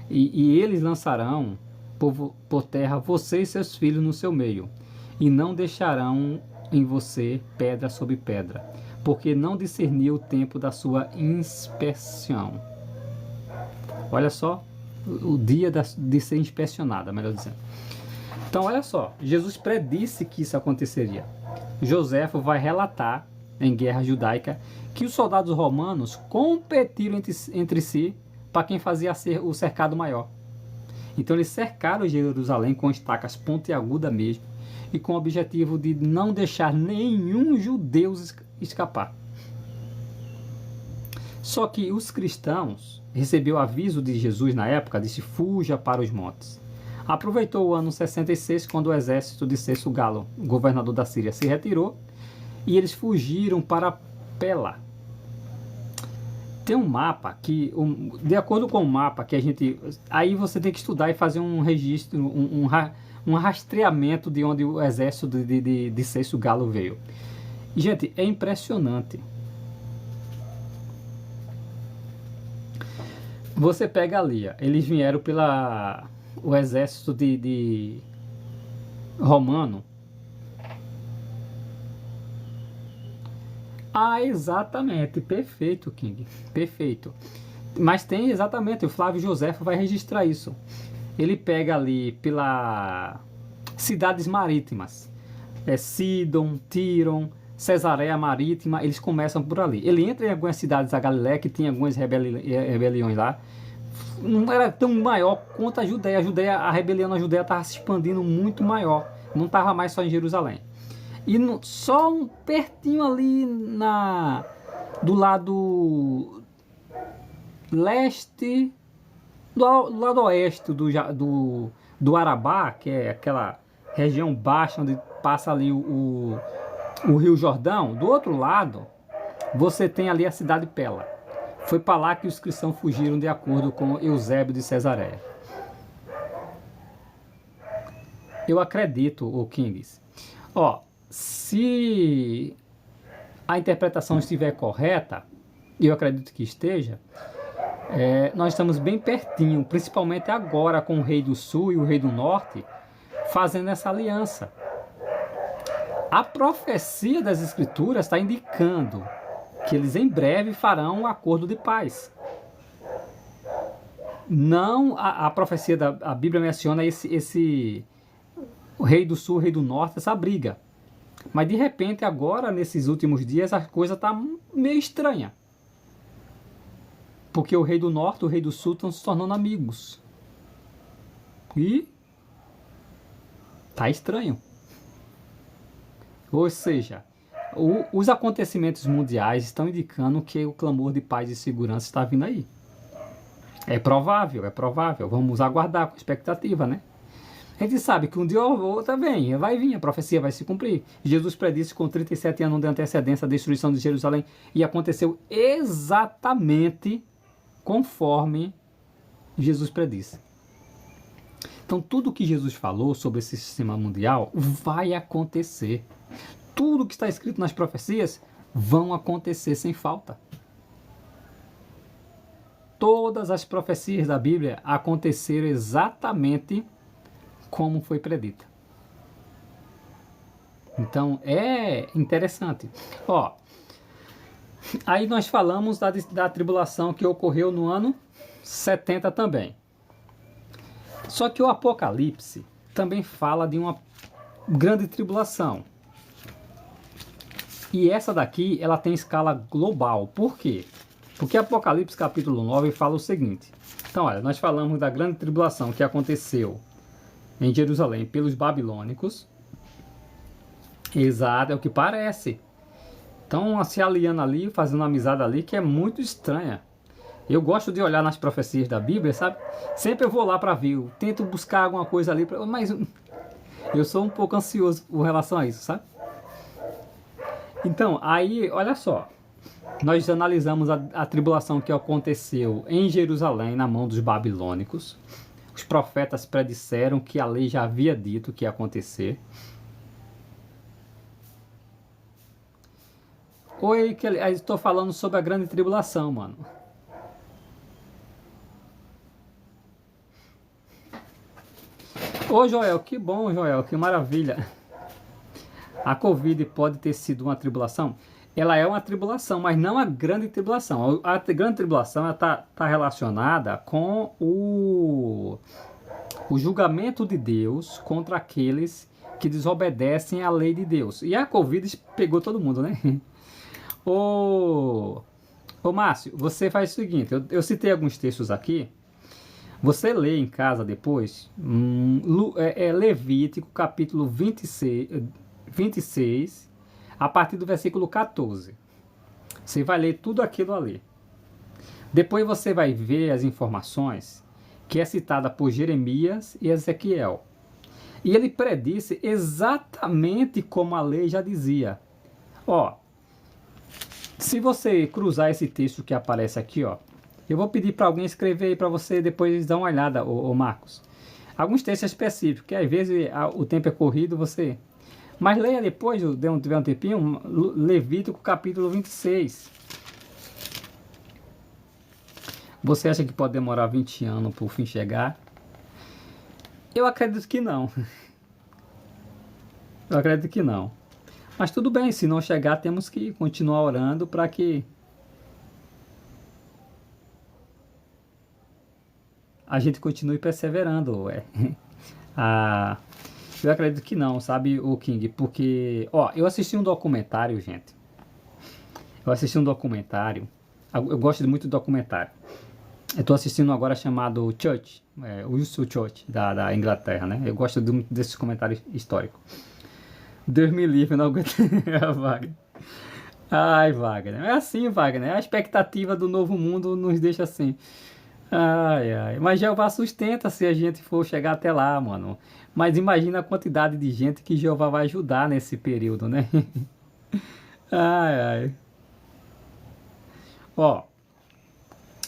e eles lançarão por terra você e seus filhos no seu meio, e não deixarão em você pedra sobre pedra, porque não discerniu o tempo da sua inspeção. Olha só, o dia de ser inspecionada, melhor dizendo. Então olha só, Jesus predisse que isso aconteceria. Joséfo vai relatar em Guerra Judaica que os soldados romanos competiram entre si para quem fazia o cercado maior. Então eles cercaram Jerusalém com estacas pontiagudas mesmo, e com o objetivo de não deixar nenhum judeu escapar. Só que os cristãos receberam o aviso de Jesus na época, disse: fuja para os montes. Aproveitou o ano 66, quando o exército de Cécio Galo, governador da Síria, se retirou, e eles fugiram para Pela. Tem um mapa que, de acordo com o mapa que a gente... Aí você tem que estudar e fazer um registro, um rastreamento de onde o exército de Cécio Galo veio. E, gente, é impressionante. Você pega ali, eles vieram o exército de romano. Ah, exatamente, perfeito, King, perfeito. Mas tem exatamente, o Flávio Joséfo vai registrar isso. Ele pega ali pela cidades marítimas, Sidon, Tíron, Cesareia Marítima, eles começam por ali. Ele entra em algumas cidades da Galiléia que tem algumas rebeliões lá. Não era tão maior quanto a Judéia. A rebelião na Judéia estava se expandindo muito maior. Não estava mais só em Jerusalém. E só pertinho ali do lado leste, do lado oeste do Arabá, que é aquela região baixa onde passa ali o Rio Jordão. Do outro lado, você tem ali a cidade de Pela. Foi para lá que os cristãos fugiram, de acordo com Eusébio de Cesareia. Eu acredito, o Kings. Ó, se a interpretação estiver correta, e eu acredito que esteja, nós estamos bem pertinho, principalmente agora com o Rei do Sul e o Rei do Norte, fazendo essa aliança. A profecia das Escrituras está indicando que eles em breve farão um acordo de paz. Não, a profecia da Bíblia menciona o Rei do Sul, o Rei do Norte, essa briga. Mas de repente agora, nesses últimos dias, a coisa está meio estranha. Porque o Rei do Norte e o Rei do Sul estão se tornando amigos. E tá estranho. Ou seja, os acontecimentos mundiais estão indicando que o clamor de paz e segurança está vindo aí. É provável, é provável. Vamos aguardar com expectativa, né? A gente sabe que um dia ou outro vai vir, a profecia vai se cumprir. Jesus predisse com 37 anos de antecedência a destruição de Jerusalém e aconteceu exatamente conforme Jesus predisse. Então tudo que Jesus falou sobre esse sistema mundial vai acontecer. Tudo que está escrito nas profecias vão acontecer sem falta. Todas as profecias da Bíblia aconteceram exatamente como foi predita. Então é interessante. Ó, aí nós falamos da tribulação que ocorreu no ano 70 também. Só que o Apocalipse também fala de uma grande tribulação. E essa daqui, ela tem escala global. Por quê? Porque Apocalipse capítulo 9 fala o seguinte. Então, olha, nós falamos da grande tribulação que aconteceu em Jerusalém pelos babilônicos. Exato, é o que parece. Então, se aliando ali, fazendo uma amizade ali, que é muito estranha. Eu gosto de olhar nas profecias da Bíblia, sabe? Sempre eu vou lá para ver, eu tento buscar alguma coisa ali, mas eu sou um pouco ansioso com relação a isso, sabe? Então, aí, olha só. Nós analisamos a tribulação que aconteceu em Jerusalém na mão dos babilônicos. Os profetas predisseram que a lei já havia dito que ia acontecer. Oi, estou falando sobre a grande tribulação, mano. Ô Joel, que bom, Joel, que maravilha. A Covid pode ter sido uma tribulação? Ela é uma tribulação, mas não a grande tribulação. A grande tribulação está relacionada com o julgamento de Deus contra aqueles que desobedecem à lei de Deus. E a Covid pegou todo mundo, né? Ô Márcio, você faz o seguinte, eu citei alguns textos aqui. Você lê em casa depois, Levítico capítulo 26, a partir do versículo 14. Você vai ler tudo aquilo ali. Depois você vai ver as informações que é citada por Jeremias e Ezequiel. E ele predisse exatamente como a lei já dizia. Ó, se você cruzar esse texto que aparece aqui, ó, eu vou pedir para alguém escrever aí para você depois dar uma olhada, ô Marcos. Alguns textos específicos, que às vezes o tempo é corrido, você... Mas leia depois, tiver um tempinho, Levítico capítulo 26. Você acha que pode demorar 20 anos para o fim chegar? Eu acredito que não. Eu acredito que não. Mas tudo bem, se não chegar, temos que continuar orando para que a gente continue perseverando. Eu acredito que não, sabe, o King? Porque, ó, eu assisti um documentário, gente. Eu assisti um documentário. Eu gosto muito de documentário. Eu estou assistindo agora chamado Church, Wilson Church, da Inglaterra, né? Eu gosto desses comentários históricos. Deus me livre, não aguento. Wagner. Ai, Wagner. É assim, Wagner. A expectativa do novo mundo nos deixa assim. Ai, ai. Mas Jeová sustenta se a gente for chegar até lá, mano. Mas imagina a quantidade de gente que Jeová vai ajudar nesse período, né? Ai, ai. Ó,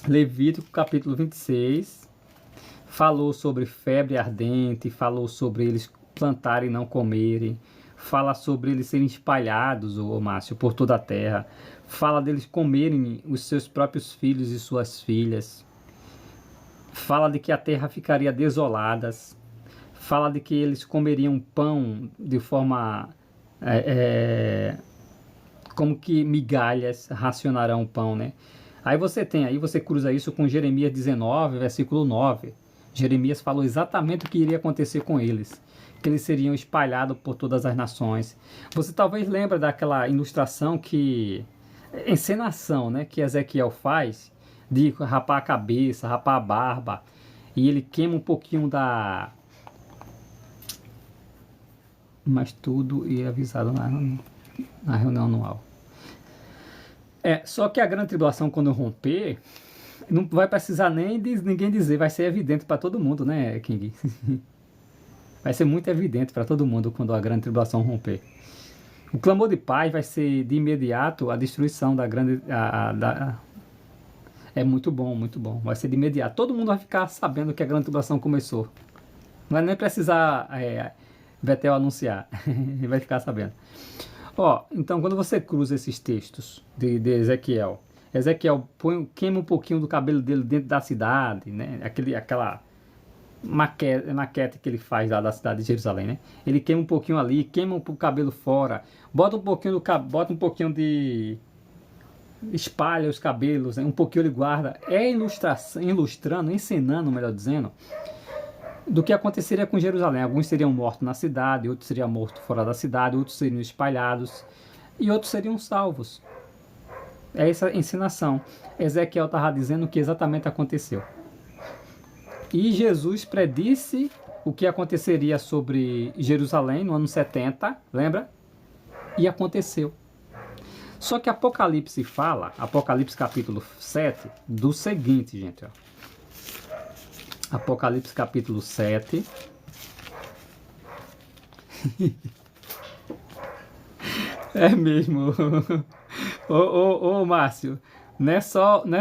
Levítico capítulo 26 falou sobre febre ardente, falou sobre eles plantarem e não comerem. Fala sobre eles serem espalhados, ô Márcio, por toda a terra. Fala deles comerem os seus próprios filhos e suas filhas. Fala de que a terra ficaria desolada. Fala de que eles comeriam pão de forma... como que migalhas racionarão o pão, né? Aí você cruza isso com Jeremias 19, versículo 9. Jeremias falou exatamente o que iria acontecer com eles. Que eles seriam espalhados por todas as nações. Você talvez lembre daquela ilustração encenação, né, que Ezequiel faz, de rapar a cabeça, rapar a barba, e ele queima um pouquinho mas tudo é avisado na reunião anual. Só que a grande tribulação, quando romper, não vai precisar nem de ninguém dizer, vai ser evidente para todo mundo, né, King? Vai ser muito evidente para todo mundo quando a grande tribulação romper. O clamor de paz vai ser de imediato a destruição da grande... É muito bom, muito bom. Vai ser de imediato. Todo mundo vai ficar sabendo que a grande tribulação começou. Não vai nem precisar Betel anunciar. Ele vai ficar sabendo. Então quando você cruza esses textos de Ezequiel, queima um pouquinho do cabelo dele dentro da cidade, né? Aquela maquete que ele faz lá da cidade de Jerusalém, né? Ele queima um pouquinho ali, queima o cabelo fora, bota um pouquinho de... espalha os cabelos, né? Um pouquinho ele guarda. Ilustrando, ensinando, melhor dizendo, do que aconteceria com Jerusalém. Alguns seriam mortos na cidade, outros seriam mortos fora da cidade, outros seriam espalhados e outros seriam salvos. É essa ensinação. Ezequiel estava dizendo que exatamente aconteceu. E Jesus predisse o que aconteceria sobre Jerusalém no ano 70, lembra? E aconteceu. Só que Apocalipse fala, Apocalipse capítulo 7, do seguinte, gente, ó. Apocalipse capítulo 7. É mesmo. Ô, Márcio, não é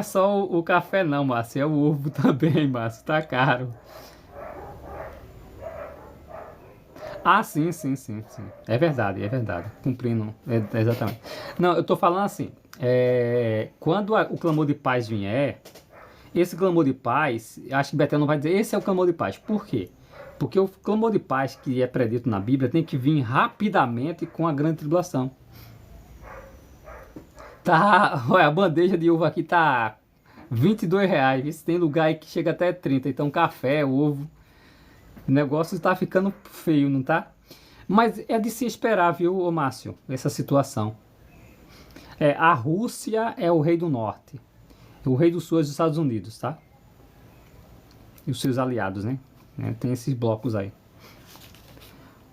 só o café não, Márcio, é o ovo também, Márcio, tá caro. Sim. É verdade. Cumprindo, exatamente. Não, eu tô falando assim, quando o clamor de paz vier, esse clamor de paz, acho que Betel não vai dizer, esse é o clamor de paz. Por quê? Porque o clamor de paz que é predito na Bíblia tem que vir rapidamente com a grande tribulação. Olha, a bandeja de ovo aqui tá R$22. Tem lugar aí que chega até 30. Então café, ovo, o negócio tá ficando feio, não tá? Mas é de se esperar, viu, Márcio, essa situação. A Rússia é o rei do norte. O rei do sul é os Estados Unidos, tá? E os seus aliados, né? Tem esses blocos aí.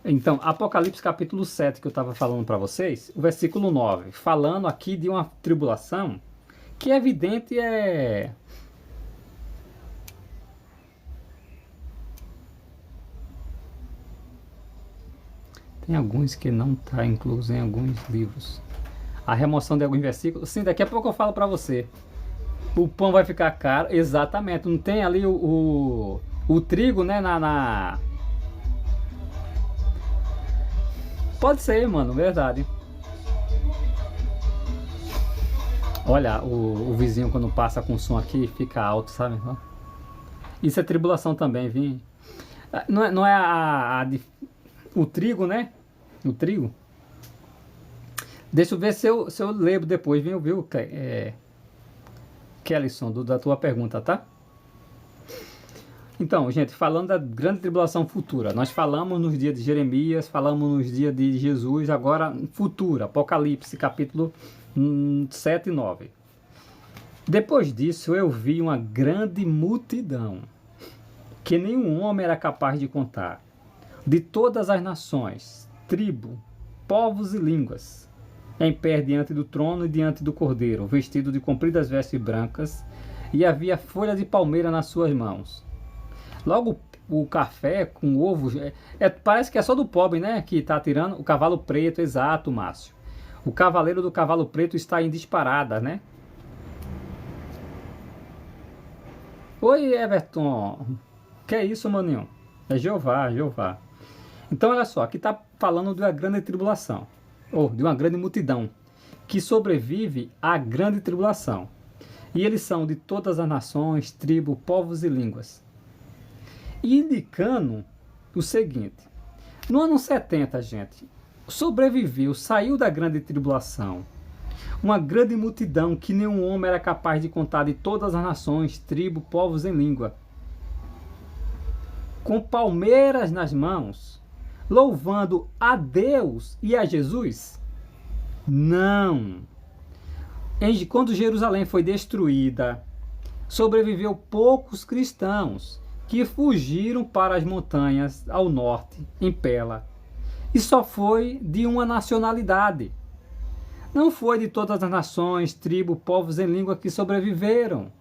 Então, Apocalipse capítulo 7, que eu estava falando para vocês, o versículo 9, falando aqui de uma tribulação que é evidente Tem alguns que não está incluso em alguns livros. A remoção de alguns versículos. Sim, daqui a pouco eu falo para você. O pão vai ficar caro. Exatamente. Não tem ali o trigo, né? Pode ser, mano. Verdade. Olha, o vizinho quando passa com som aqui fica alto, sabe? Isso é tribulação também, viu? Não é o trigo, né? O trigo. Deixa eu ver se eu lembro depois, viu? Kellyson, da tua pergunta, tá? Então, gente, falando da grande tribulação futura, nós falamos nos dias de Jeremias, falamos nos dias de Jesus, agora futura, Apocalipse, capítulo 7 e 9. Depois disso, eu vi uma grande multidão, que nenhum homem era capaz de contar, de todas as nações, tribo, povos e línguas, em pé diante do trono e diante do Cordeiro, vestido de compridas vestes brancas, e havia folha de palmeira nas suas mãos. Logo o café com ovo, parece que é só do pobre, né, que está tirando o cavalo preto, exato, Márcio. O cavaleiro do cavalo preto está em disparada, né? Oi, Everton. Que é isso, maninho? É Jeová. Então, olha só, aqui está falando de uma grande tribulação, ou de uma grande multidão, que sobrevive à grande tribulação. E eles são de todas as nações, tribos, povos e línguas. Indicando o seguinte: no ano 70, gente, sobreviveu, saiu da grande tribulação, uma grande multidão que nenhum homem era capaz de contar, de todas as nações, tribos, povos e língua, com palmeiras nas mãos, louvando a Deus e a Jesus? Não. Quando Jerusalém foi destruída, sobreviveu poucos cristãos que fugiram para as montanhas ao norte, em Pela. E só foi de uma nacionalidade. Não foi de todas as nações, tribos, povos e língua que sobreviveram.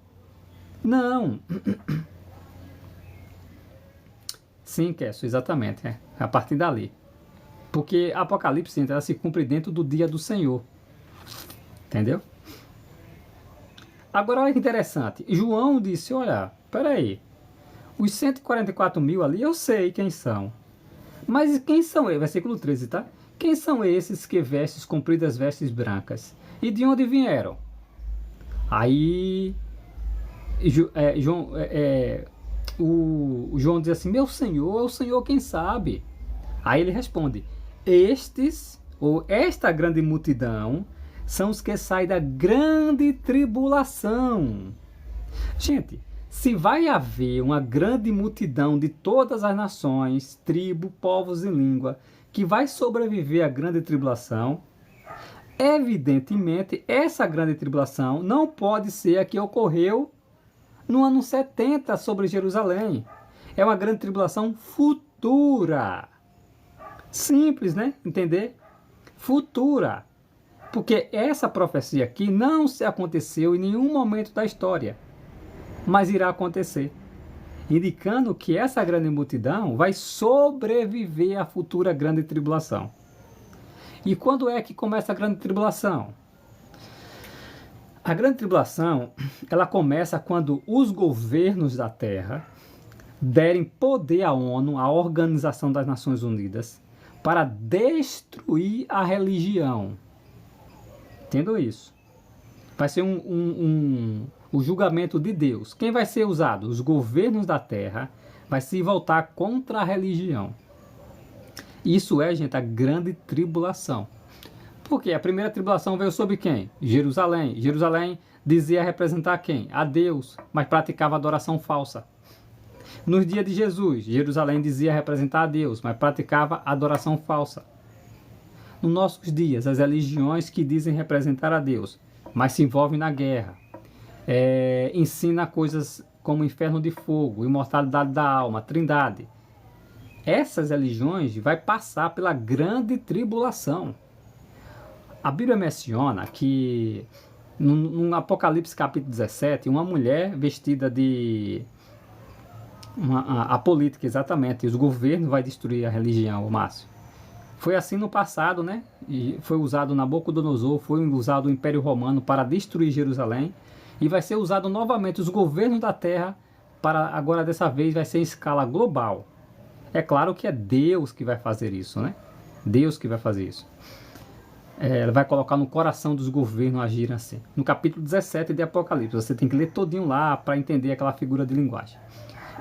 Não. Sim, Kessu, exatamente. A partir dali. Porque Apocalipse, ela se cumpre dentro do dia do Senhor. Entendeu? Agora, olha que interessante. João disse, olha, peraí. Os 144 mil ali, eu sei quem são. Mas quem são eles? Versículo 13, tá? Quem são esses que vestes compridas vestes brancas? E de onde vieram? Aí, o João diz assim, meu Senhor, é o Senhor quem sabe. Aí ele responde, estes, ou esta grande multidão, são os que saem da grande tribulação. Gente, se vai haver uma grande multidão de todas as nações, tribos, povos e língua, que vai sobreviver à grande tribulação, evidentemente, essa grande tribulação não pode ser a que ocorreu no ano 70 sobre Jerusalém. É uma grande tribulação futura. Simples, né? Entender? Futura. Porque essa profecia aqui não se aconteceu em nenhum momento da história, mas irá acontecer, indicando que essa grande multidão vai sobreviver à futura grande tribulação. E quando é que começa a grande tribulação? A grande tribulação, ela começa quando os governos da Terra derem poder à ONU, à Organização das Nações Unidas, para destruir a religião. Entendam isso. Vai ser o julgamento de Deus. Quem vai ser usado? Os governos da Terra vai se voltar contra a religião. Isso é, gente, a grande tribulação. Porque a primeira tribulação veio sobre quem? Jerusalém. Jerusalém dizia representar quem? A Deus, mas praticava adoração falsa. Nos dias de Jesus, Jerusalém dizia representar a Deus, mas praticava adoração falsa. Nos nossos dias, as religiões que dizem representar a Deus, mas se envolvem na guerra, ensina coisas como inferno de fogo, imortalidade da alma, trindade. Essas religiões vão passar pela grande tribulação. A Bíblia menciona que no Apocalipse capítulo 17, uma mulher vestida de... a política, exatamente, os governos vão destruir a religião, o Márcio. Foi assim no passado, né? E foi usado Nabucodonosor, foi usado o Império Romano para destruir Jerusalém. E vai ser usado novamente os governos da terra, para agora dessa vez vai ser em escala global. É claro que é Deus que vai fazer isso, né? Deus que vai fazer isso. Ela vai colocar no coração dos governos agirem assim. No capítulo 17 de Apocalipse, você tem que ler todinho lá para entender aquela figura de linguagem.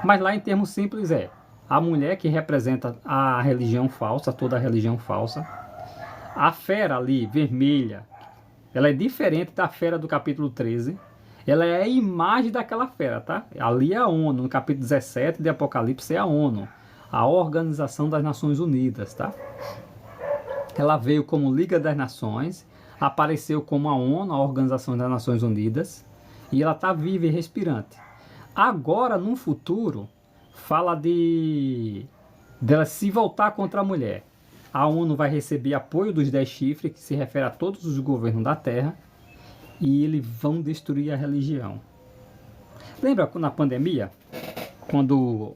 Mas lá em termos simples a mulher que representa a religião falsa, toda a religião falsa. A fera ali, vermelha, ela é diferente da fera do capítulo 13. Ela é a imagem daquela fera, tá? Ali é a ONU, no capítulo 17 de Apocalipse é a ONU, a Organização das Nações Unidas, tá? Ela veio como Liga das Nações, apareceu como a ONU, a Organização das Nações Unidas, e ela está viva e respirante. Agora, no futuro, fala dela se voltar contra a mulher. A ONU vai receber apoio dos 10 chifres, que se refere a todos os governos da Terra, e eles vão destruir a religião. Lembra na pandemia, quando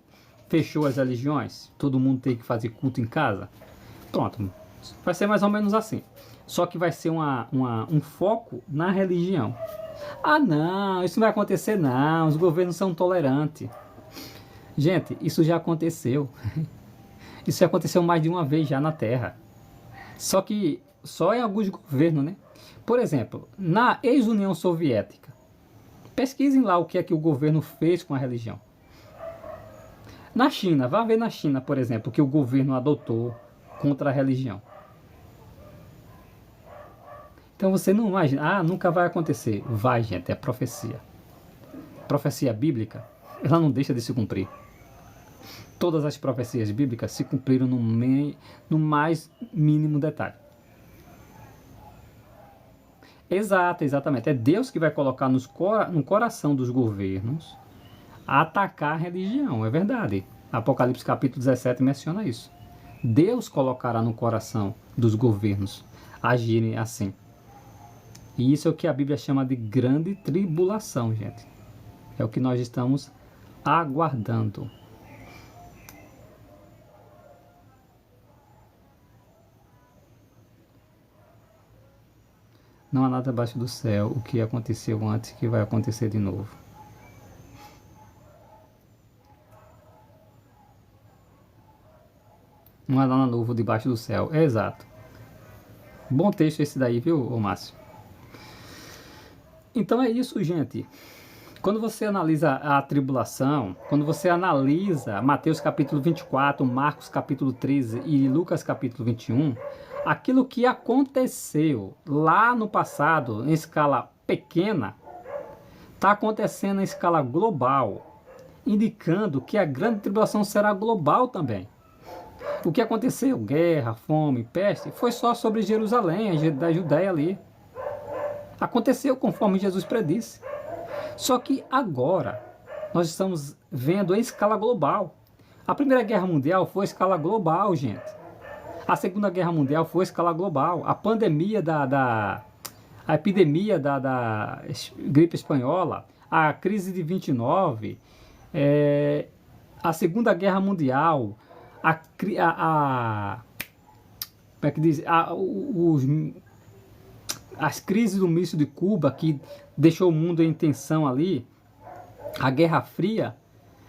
fechou as religiões, todo mundo tem que fazer culto em casa? Pronto, vai ser mais ou menos assim. Só que vai ser um foco na religião. Ah não, isso não vai acontecer não, os governos são tolerantes. Gente, isso já aconteceu. Isso já aconteceu mais de uma vez já na Terra. Só que só em alguns governos, né? Por exemplo, na ex-União Soviética, pesquisem lá o que é que o governo fez com a religião. Na China, vá ver na China, por exemplo, o que o governo adotou contra a religião. Então você não imagina, nunca vai acontecer. Vai, gente, é profecia. Profecia bíblica, ela não deixa de se cumprir. Todas as profecias bíblicas se cumpriram no mais mínimo detalhe. Exatamente. É Deus que vai colocar no coração dos governos a atacar a religião, é verdade. Apocalipse capítulo 17 menciona isso. Deus colocará no coração dos governos agirem assim. E isso é o que a Bíblia chama de grande tribulação, gente. É o que nós estamos aguardando. Não há nada abaixo do céu, o que aconteceu antes que vai acontecer de novo. Não há nada novo debaixo do céu, é exato. Bom texto esse daí, viu, Márcio? Então é isso, gente. Quando você analisa a tribulação, quando você analisa Mateus capítulo 24, Marcos capítulo 13 e Lucas capítulo 21, aquilo que aconteceu lá no passado, em escala pequena, está acontecendo em escala global, indicando que a grande tribulação será global também. O que aconteceu, guerra, fome, peste, foi só sobre Jerusalém, da Judéia ali. Aconteceu conforme Jesus predisse. Só que agora nós estamos vendo em escala global. A Primeira Guerra Mundial foi em escala global, gente. A Segunda Guerra Mundial foi em escala global. A pandemia a epidemia da gripe espanhola, a crise de 29, a Segunda Guerra Mundial, como é que diz? As crises do míssil de Cuba, que deixou o mundo em tensão ali, a Guerra Fria,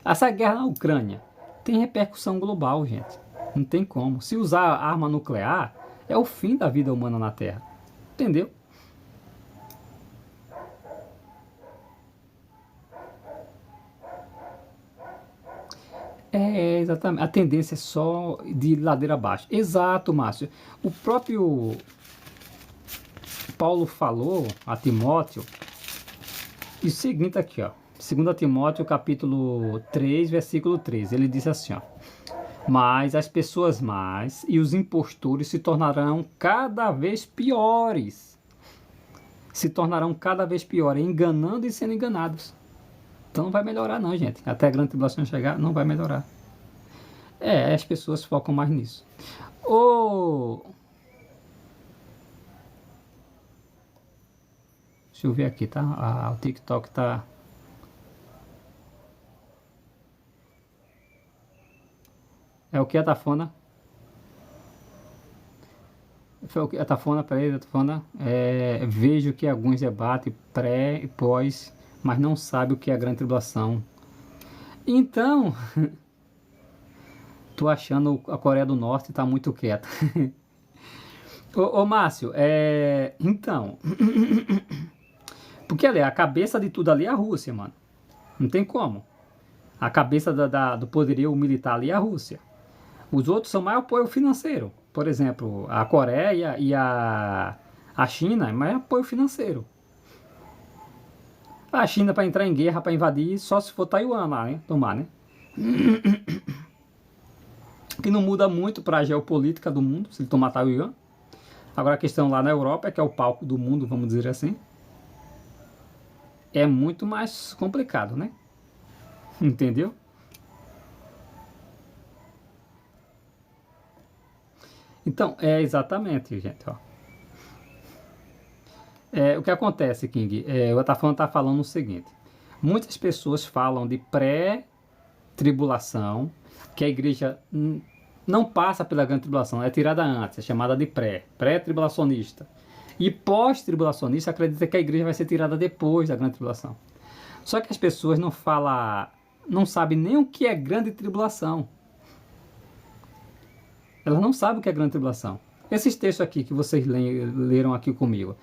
essa guerra na Ucrânia, tem repercussão global, gente. Não tem como. Se usar arma nuclear, é o fim da vida humana na Terra. Entendeu? Exatamente. A tendência é só de ladeira abaixo. Exato, Márcio. O próprio Paulo falou a Timóteo e o seguinte aqui, ó. 2 Timóteo capítulo 3, versículo 3. Ele diz assim, ó: mas as pessoas más e os impostores se tornarão cada vez piores. Se tornarão cada vez piores, enganando e sendo enganados. Então não vai melhorar não, gente. Até a grande tribulação chegar, não vai melhorar. As pessoas focam mais nisso. Deixa eu ver aqui, tá? O TikTok tá... É o que a Tafona? Foi o que a Tafona, peraí, a Tafona. Vejo que alguns debatem pré e pós, mas não sabe o que é a grande tribulação. Então, tô achando a Coreia do Norte tá muito quieta. Márcio, então, porque ali, a cabeça de tudo ali é a Rússia, mano. Não tem como. A cabeça do poderio militar ali é a Rússia. Os outros são mais apoio financeiro. Por exemplo, a Coreia e a China é mais apoio financeiro. A China, para entrar em guerra, para invadir, só se for Taiwan lá, né? Tomar, né? Que não muda muito para a geopolítica do mundo, se ele tomar Taiwan. Agora a questão lá na Europa, que é o palco do mundo, vamos dizer assim, é muito mais complicado, né? Entendeu? Então, exatamente, gente, ó. O que acontece, King? O Atafã está falando o seguinte: muitas pessoas falam de pré-tribulação, que a igreja não passa pela grande tribulação, é tirada antes, é chamada de pré-tribulacionista. E pós-tribulacionista acredita que a igreja vai ser tirada depois da grande tribulação. Só que as pessoas não sabem nem o que é grande tribulação. Elas não sabem o que é grande tribulação. Esses textos aqui que vocês leram aqui comigo.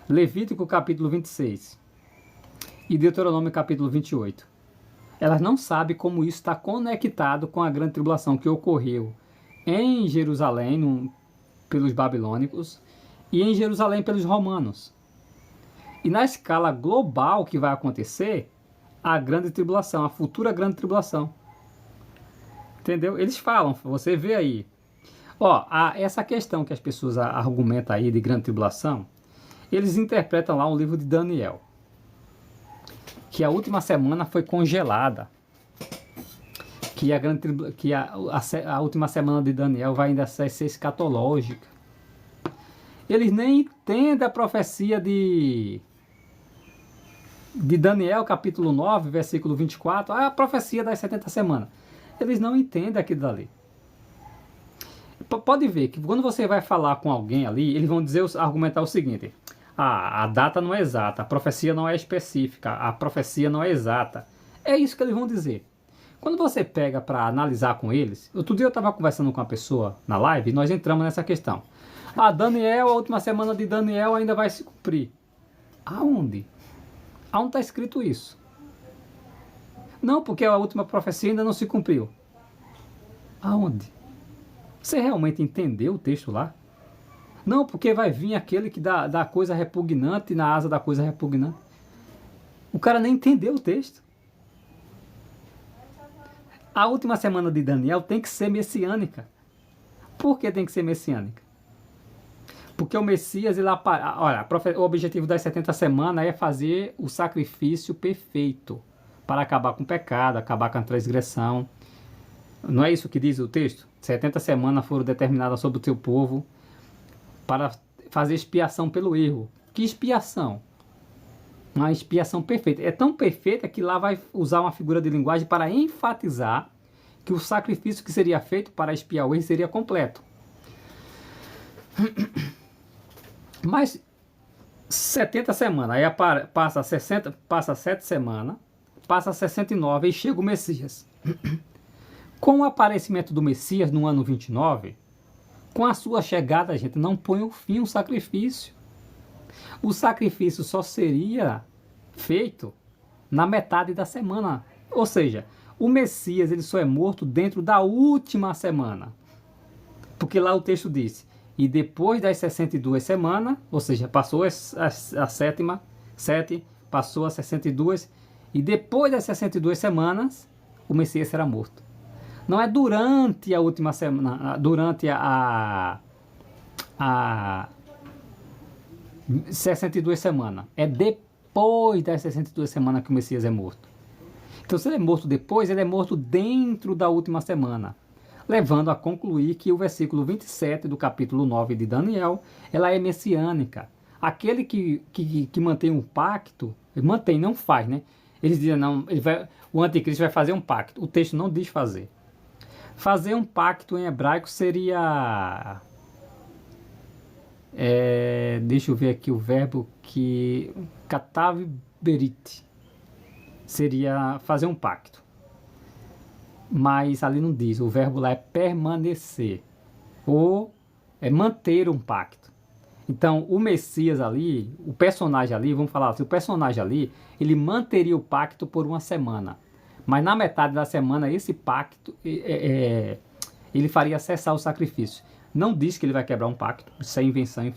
Levítico capítulo 26 e Deuteronômio capítulo 28. Elas não sabem como isso está conectado com a grande tribulação que ocorreu em Jerusalém pelos babilônicos e em Jerusalém pelos romanos. E na escala global que vai acontecer, a grande tribulação, a futura grande tribulação. Entendeu? Eles falam, você vê aí. Ó, essa questão que as pessoas argumentam aí de grande tribulação, eles interpretam lá um livro de Daniel, que a última semana foi congelada, que a última semana de Daniel vai ainda ser escatológica. Eles nem entendem a profecia de Daniel, capítulo 9, versículo 24, a profecia das 70 semanas. Eles não entendem aquilo dali. Pode ver que quando você vai falar com alguém ali, eles vão argumentar o seguinte: a data não é exata, a profecia não é específica, a profecia não é exata. É isso que eles vão dizer. Quando você pega para analisar com eles, outro dia eu estava conversando com uma pessoa na live e nós entramos nessa questão. Daniel, a última semana de Daniel ainda vai se cumprir. Aonde? Aonde está escrito isso? Não, porque a última profecia ainda não se cumpriu. Aonde? Você realmente entendeu o texto lá? Não, porque vai vir aquele que dá coisa repugnante na asa da coisa repugnante. O cara nem entendeu o texto. A última semana de Daniel tem que ser messiânica. Por que tem que ser messiânica? Porque o Messias, ele olha, o objetivo das 70 semanas é fazer o sacrifício perfeito para acabar com o pecado, acabar com a transgressão. Não é isso que diz o texto? 70 semanas foram determinadas sobre o teu povo para fazer expiação pelo erro. Que expiação? Uma expiação perfeita. É tão perfeita que lá vai usar uma figura de linguagem para enfatizar que o sacrifício que seria feito para expiar o erro seria completo. Mas 70 semanas, aí passa 7 semanas, passa 69 e chega o Messias. Com o aparecimento do Messias no ano 29, com a sua chegada, a gente não põe o fim ao sacrifício. O sacrifício só seria feito na metade da semana. Ou seja, o Messias ele só é morto dentro da última semana. Porque lá o texto diz: e depois das 62 semanas, ou seja, passou a sétima, 7, passou a 62, e depois das 62 semanas, o Messias será morto. Não é durante a última semana, durante a 62 semanas. É depois das 62 semanas que o Messias é morto. Então, se ele é morto depois, ele é morto dentro da última semana. Levando a concluir que o versículo 27 do capítulo 9 de Daniel, ela é messiânica. Aquele que mantém um pacto, mantém, não faz, né? Eles dizem, não, o anticristo vai fazer um pacto. O texto não diz fazer. Fazer um pacto em hebraico seria... deixa eu ver aqui o verbo que... Katav berit. Seria fazer um pacto. Mas ali não diz, o verbo lá é permanecer. Ou é manter um pacto. Então, o Messias ali, o personagem ali, vamos falar assim, o personagem ali, ele manteria o pacto por uma semana. Mas na metade da semana, esse pacto, ele faria cessar o sacrifício. Não diz que ele vai quebrar um pacto, isso é invenção.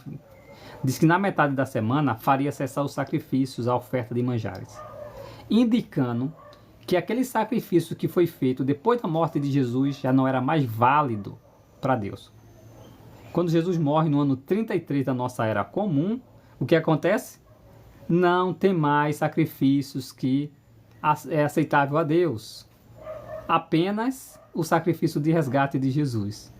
Diz que na metade da semana, faria cessar os sacrifícios, a oferta de manjares. Indicando que aquele sacrifício que foi feito depois da morte de Jesus já não era mais válido para Deus. Quando Jesus morre no ano 33 da nossa era comum, o que acontece? Não tem mais sacrifícios que é aceitável a Deus. Apenas o sacrifício de resgate de Jesus.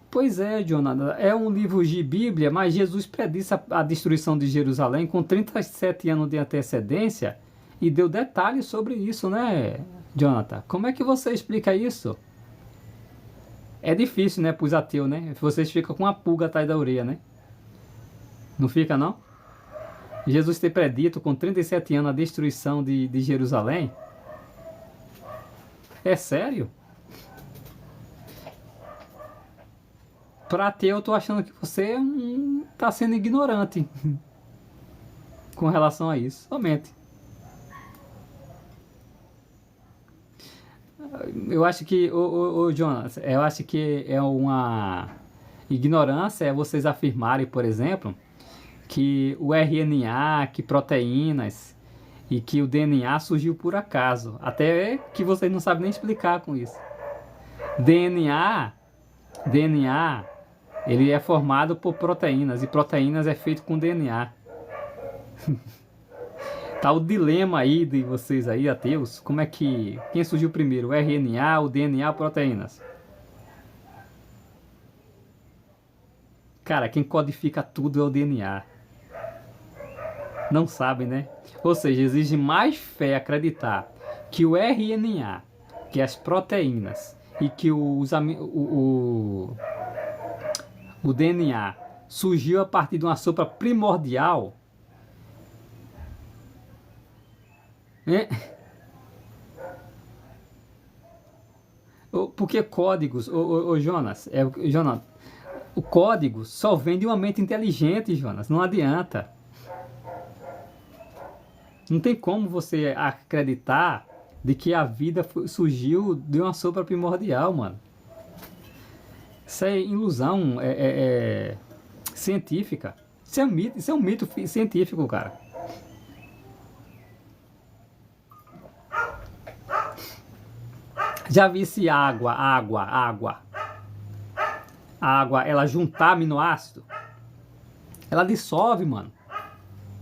Pois é, Jonathan, é um livro de Bíblia, mas Jesus predisse a destruição de Jerusalém com 37 anos de antecedência e deu detalhes sobre isso, né, Jonathan? Como é que você explica isso? É difícil, né, para os ateus, né? Vocês ficam com uma pulga atrás da orelha, né? Não fica, não? Jesus ter predito com 37 anos a destruição de Jerusalém? É sério? Pra ter, eu tô achando que você tá sendo ignorante com relação a isso, somente. Eu acho que, ô Jonas, eu acho que é uma ignorância é vocês afirmarem, por exemplo, que o RNA, que proteínas e que o DNA surgiu por acaso. Até que vocês não sabem nem explicar com isso. DNA, ele é formado por proteínas e proteínas é feito com DNA. Tá o dilema aí de vocês aí, ateus. Como é que... Quem surgiu primeiro? O RNA, o DNA ou proteínas? Cara, quem codifica tudo é o DNA. Não sabem, né? Ou seja, exige mais fé acreditar que o RNA, que as proteínas e que o DNA surgiu a partir de uma sopa primordial, né? Porque códigos, Jonas, Jonas, o código só vem de uma mente inteligente, Jonas, não adianta. Não tem como você acreditar de que a vida surgiu de uma sopa primordial, mano. Isso é ilusão científica. Isso é um mito científico, cara. Já vi se água, ela juntar aminoácido, ela dissolve, mano.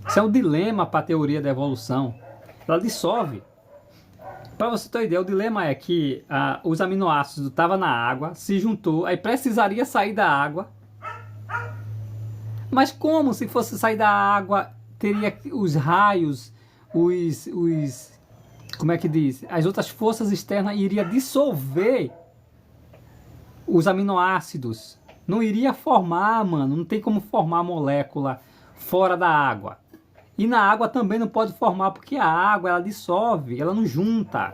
Isso é um dilema para a teoria da evolução. Ela dissolve. Para você ter uma ideia, o dilema é que os aminoácidos estavam na água, se juntou, aí precisaria sair da água. Mas como se fosse sair da água, teria os raios, como é que diz? As outras forças externas iriam dissolver os aminoácidos. Não iria formar, mano. Não tem como formar molécula fora da água. E na água também não pode formar, porque a água ela dissolve, ela não junta.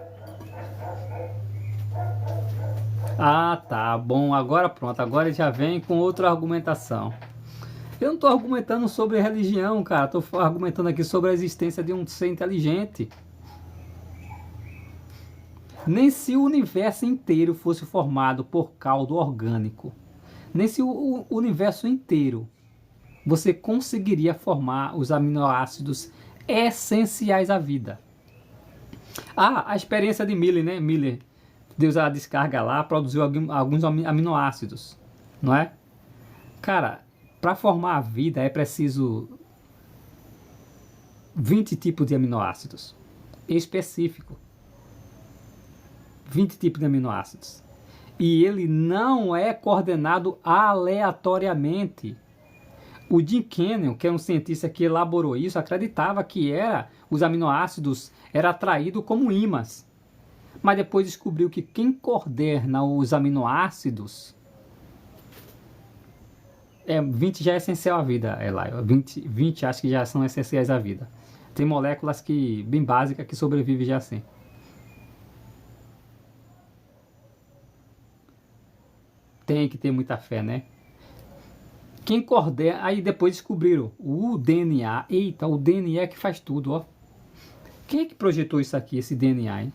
Ah, tá bom. Agora pronto. Agora ele já vem com outra argumentação. Eu não estou argumentando sobre religião, cara. Estou argumentando aqui sobre a existência de um ser inteligente. Nem se o universo inteiro fosse formado por caldo orgânico, nem se o universo inteiro você conseguiria formar os aminoácidos essenciais à vida. A experiência de Miller, né? Miller deu a descarga lá, produziu alguns aminoácidos, não é? Cara, para formar a vida é preciso 20 tipos de aminoácidos específico. 20 tipos de aminoácidos. E ele não é coordenado aleatoriamente. O Jim Cannon, que é um cientista que elaborou isso, acreditava que os aminoácidos eram atraídos como ímãs. Mas depois descobriu que quem coordena os aminoácidos 20 já é essencial à vida, Eli. 20 acho que já são essenciais à vida. Tem moléculas bem básicas que sobrevivem já assim. Tem que ter muita fé, né? Quem coordena... Aí depois descobriram o DNA. Eita, o DNA é que faz tudo, ó. Quem é que projetou isso aqui, esse DNA, hein?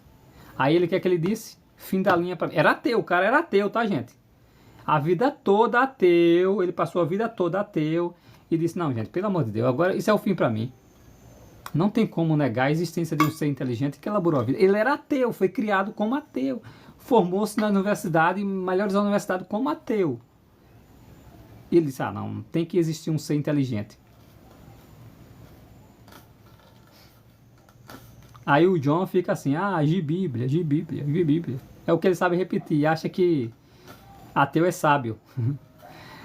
Aí ele, o que é que ele disse? Fim da linha pra... Era ateu, o cara era ateu, tá, gente? A vida toda ateu. Ele passou a vida toda ateu. E disse, não, gente, pelo amor de Deus, agora isso é o fim pra mim. Não tem como negar a existência de um ser inteligente que elaborou a vida. Ele era ateu, foi criado como ateu. Formou-se na universidade, melhores universidades como ateu. E ele disse, não, tem que existir um ser inteligente. Aí o John fica assim, Bíblia. É o que ele sabe repetir, acha que ateu é sábio.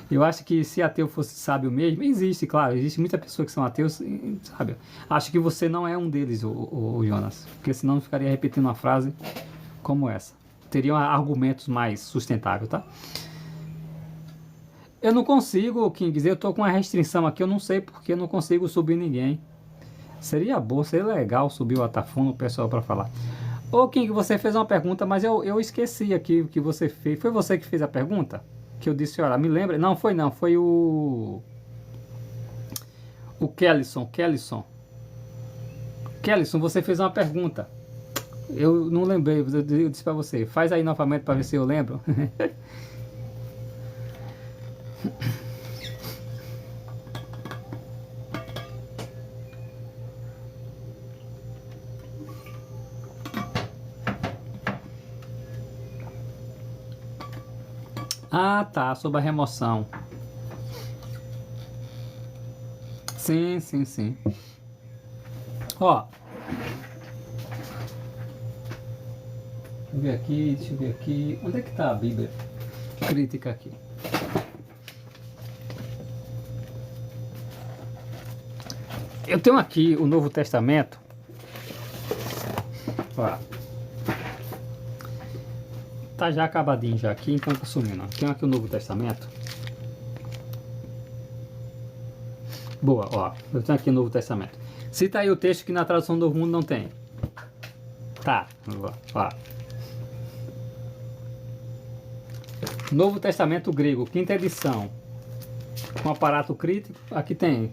Eu acho que se ateu fosse sábio mesmo, existe, claro, existe muita pessoa que são ateus, sábio. Acho que você não é um deles, o Jonas, porque senão eu ficaria repetindo uma frase como essa. Teriam argumentos mais sustentáveis, tá? Eu não consigo, King, eu tô com uma restrição aqui, eu não sei porque eu não consigo subir ninguém. Seria bom, seria legal subir o Atafuna, o pessoal para falar. Ô King, você fez uma pergunta, mas eu esqueci aqui o que você fez. Foi você que fez a pergunta? que eu disse, olha, me lembra? Não, foi o Kellison. Kellison, você fez uma pergunta. Eu não lembrei, eu disse pra você, faz aí novamente pra ver se eu lembro. Ah, tá, sobre a remoção. Sim, sim, sim. Ó, deixa eu ver aqui. Onde é que tá a Bíblia crítica aqui? Eu tenho aqui o Novo Testamento. Ó. Tá já acabadinho já aqui, então tá sumindo. Tenho aqui o Novo Testamento. Boa, ó. Eu tenho aqui o Novo Testamento. Cita aí o texto que na tradução do Novo Mundo não tem. Tá, ó. Novo Testamento grego, quinta edição. Com aparato crítico, aqui tem.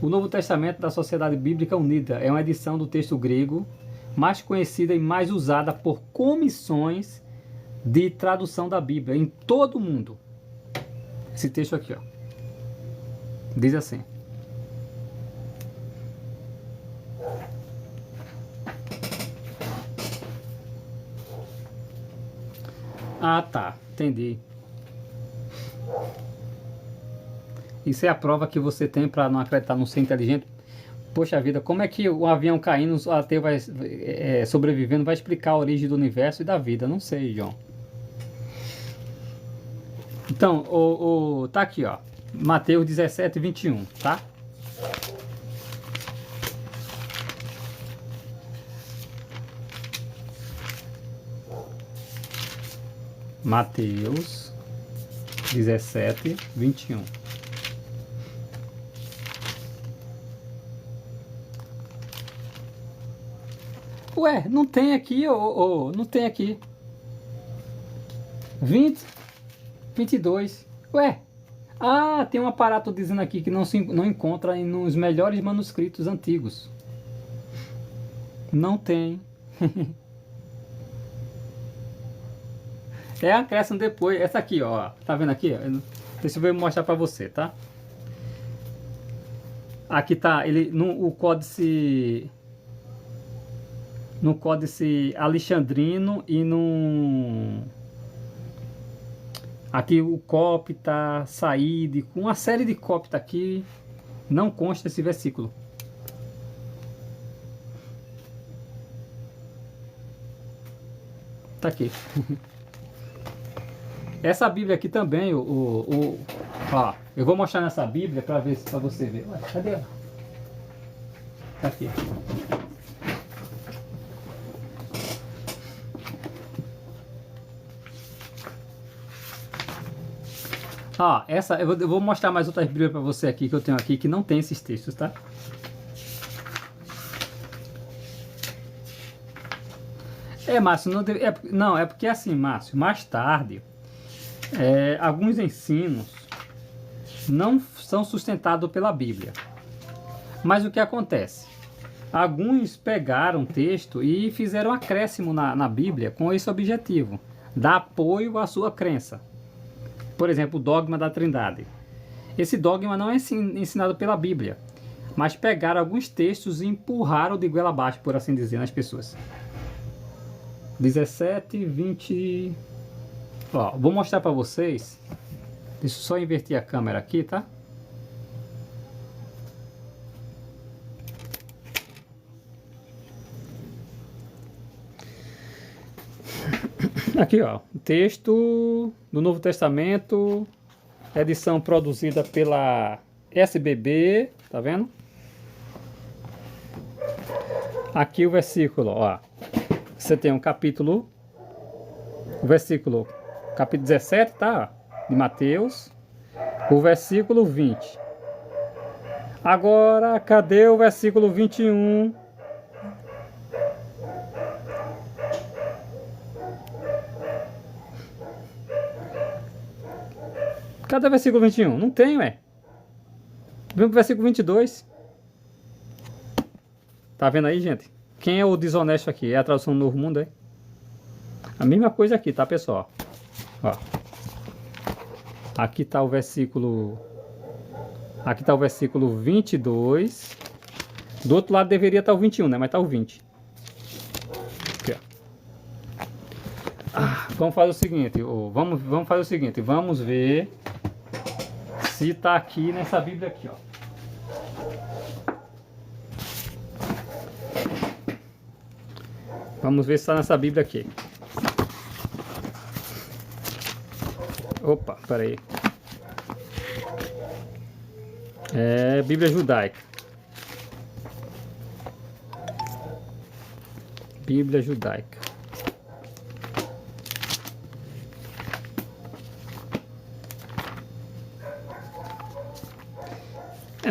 O Novo Testamento da Sociedade Bíblica Unida é uma edição do texto grego mais conhecida e mais usada por comissões de tradução da Bíblia em todo o mundo. Esse texto aqui, ó. Diz assim. Ah, tá. Entendi. Isso é a prova que você tem para não acreditar no ser inteligente. Poxa vida, como é que o avião caindo, o ateu vai sobrevivendo, vai explicar a origem do universo e da vida? Não sei, João. Então, tá aqui, ó. Mateus 17, 21, tá? Mateus 17, 21. Ué, não tem aqui, não tem aqui. 20, 22. Ué, tem um aparato dizendo aqui que não encontra nos melhores manuscritos antigos. Não tem. É acréscimo depois. Essa aqui, ó. Tá vendo aqui? Deixa eu mostrar pra você, tá? Aqui tá ele no códice. No códice alexandrino e no. Aqui o copta, saíde, com uma série de copta aqui. Não consta esse versículo. Tá aqui. Essa Bíblia aqui também, ó, eu vou mostrar nessa Bíblia para ver para você ver. Ué, cadê ela? Tá aqui. Essa eu vou mostrar mais outras Bíblias para você aqui que eu tenho aqui que não tem esses textos, tá? Márcio, não, é porque assim, Márcio, mais tarde, alguns ensinos não são sustentados pela Bíblia. Mas o que acontece? Alguns pegaram o texto e fizeram acréscimo na Bíblia com esse objetivo, dar apoio à sua crença. Por exemplo, o dogma da Trindade. Esse dogma não é ensinado pela Bíblia, mas pegaram alguns textos e empurraram de goela abaixo, por assim dizer, nas pessoas. 17, 20... Ó, vou mostrar para vocês. Deixa eu só inverter a câmera aqui, tá? Aqui, ó, texto do Novo Testamento, edição produzida pela SBB, tá vendo? Aqui o versículo, ó. Você tem um capítulo, o versículo, capítulo 17, tá? De Mateus, o versículo 20. Agora, cadê o versículo 21? Cadê o versículo 21? Não tem, ué. Vem pro versículo 22. Tá vendo aí, gente? Quem é o desonesto aqui? É a tradução do Novo Mundo, é? A mesma coisa aqui, tá, pessoal? Ó. Aqui tá o versículo... Aqui tá o versículo 22. Do outro lado deveria estar o 21, né? Mas tá o 20. Aqui, ó. Vamos fazer o seguinte. Vamos fazer o seguinte. Vamos ver se tá aqui nessa Bíblia aqui, ó. Vamos ver se está nessa Bíblia aqui. Opa, peraí. É Bíblia judaica. Bíblia judaica.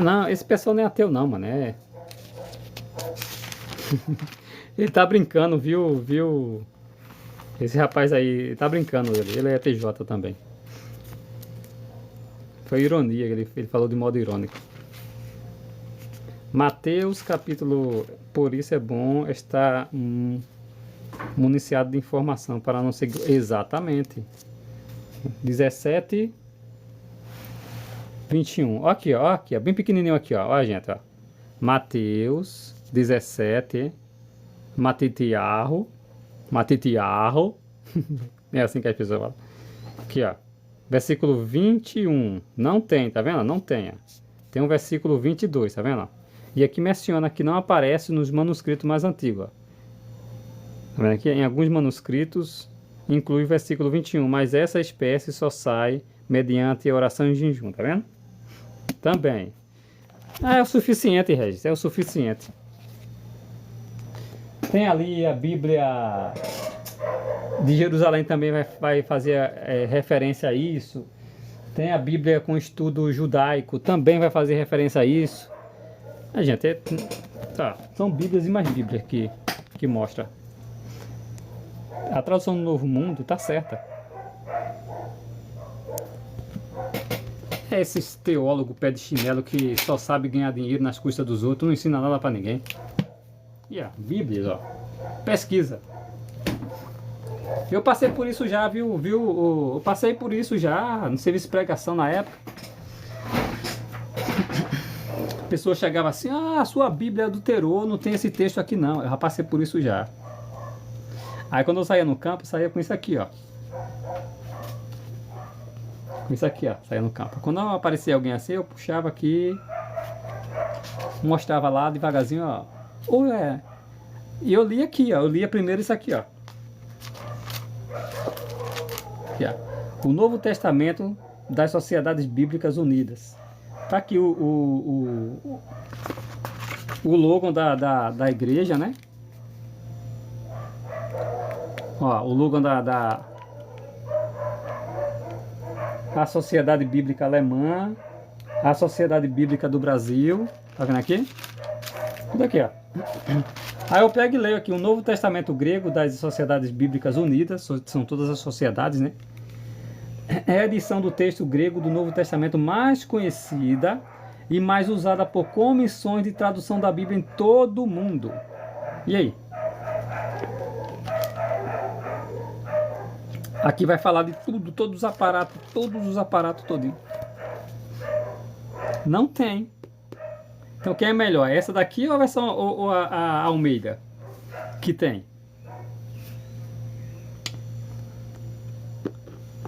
Não, esse pessoal não é ateu não, mano. É... Ele tá brincando, viu? Esse rapaz aí, tá brincando ele é TJ também. Foi ironia, ele falou de modo irônico. Mateus capítulo, por isso é bom estar municiado de informação para não ser... Exatamente. 17, 21. Ó aqui, ó, bem pequenininho aqui, ó, gente, ó. Mateus 17, Matitiarro, é assim que as pessoas falam. Aqui, ó, versículo 21, não tem, tá vendo? Não tem, ó. Tem um versículo 22, tá vendo? E aqui menciona que não aparece nos manuscritos mais antigos, ó. Tá vendo aqui? Em alguns manuscritos inclui o versículo 21, mas essa espécie só sai mediante oração e jejum, tá vendo? Também. É o suficiente, Regis, é o suficiente. Tem ali a Bíblia de Jerusalém, também vai fazer referência a isso. Tem a Bíblia com estudo judaico, também vai fazer referência a isso. A gente, tá, são Bíblias e mais Bíblias que mostra. A tradução do Novo Mundo tá certa. É esses teólogos pé de chinelo que só sabe ganhar dinheiro nas custas dos outros, não ensina nada pra ninguém. E a Bíblia, ó, pesquisa. Eu passei por isso já, viu? Eu passei por isso já no serviço de pregação na época. A pessoa chegava assim: ah, a sua Bíblia adulterou, não tem esse texto aqui não. Eu já passei por isso já. Aí quando eu saía no campo, eu saía com isso aqui, ó. Com isso aqui, ó, saía no campo. Quando aparecia alguém assim, eu puxava aqui, mostrava lá devagarzinho, ó. E eu li aqui, ó. Eu lia primeiro isso aqui, ó. Aqui, ó. O Novo Testamento das Sociedades Bíblicas Unidas. Tá aqui o logo da igreja, né? Ó, o logo da a Sociedade Bíblica Alemã, a Sociedade Bíblica do Brasil. Tá vendo aqui? Tudo aqui, ó. Aí eu pego e leio aqui o Novo Testamento grego das Sociedades Bíblicas Unidas, são todas as sociedades, né? É a edição do texto grego do Novo Testamento mais conhecida e mais usada por comissões de tradução da Bíblia em todo o mundo. E aí? Aqui vai falar de tudo, todos os aparatos todinho. Não tem. Então quem é melhor? Essa daqui ou a versão ou a Almeida? Que tem.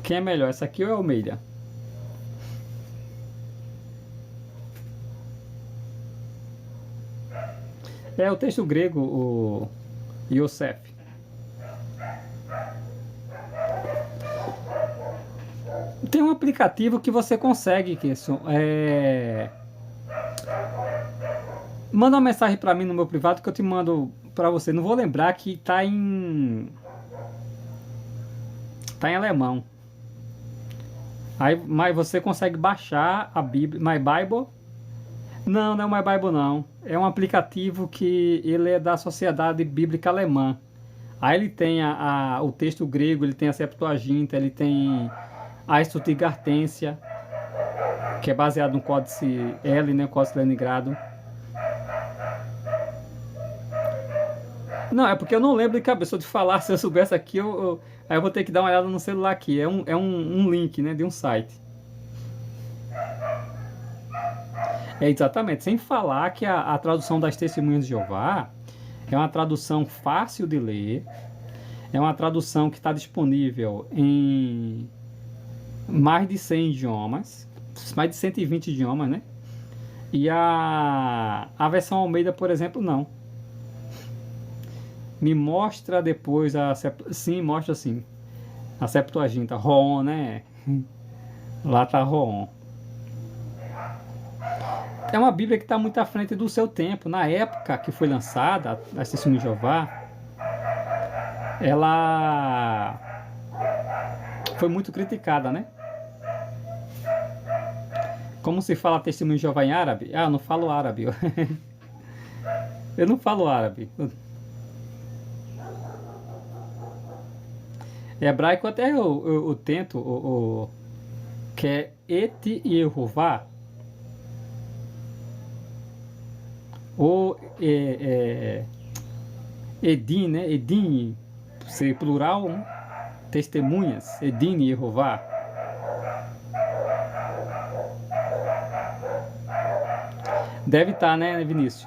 Quem é melhor? Essa aqui ou a Almeida? É o texto grego, o Yosef. Tem um aplicativo que você consegue, Kesson. Manda uma mensagem pra mim no meu privado que eu te mando pra você. Não vou lembrar que tá em alemão. Aí, mas você consegue baixar a Bíblia, My Bible. Não é o My Bible não. É um aplicativo que ele é da Sociedade Bíblica Alemã. Aí ele tem o texto grego, ele tem a Septuaginta, ele tem a Stuttgartensia. que é baseado no Códice L, né, Códice Leningrado. Não, é porque eu não lembro de cabeça de falar. Se eu soubesse aqui, aí eu vou ter que dar uma olhada no celular aqui. É um link, né, de um site. É exatamente, sem falar que a tradução das Testemunhas de Jeová é uma tradução fácil de ler, é uma tradução que está disponível em mais de 100 idiomas, mais de 120 idiomas, né? E a versão Almeida, por exemplo, não. Me mostra depois sim, mostra sim. A Septuaginta, Roon, né? Lá tá Roon. É uma Bíblia que está muito à frente do seu tempo. Na época que foi lançada, a Testemunha de Jeová, ela foi muito criticada, né? Como se fala Testemunha de Jeová em árabe? Ah, eu não falo árabe. Eu não falo árabe. Hebraico até eu tento, que é Et Yehová, ou Edim, né? Edim, ser plural, né? Testemunhas, Edim Yehová. Deve estar, né, Vinícius?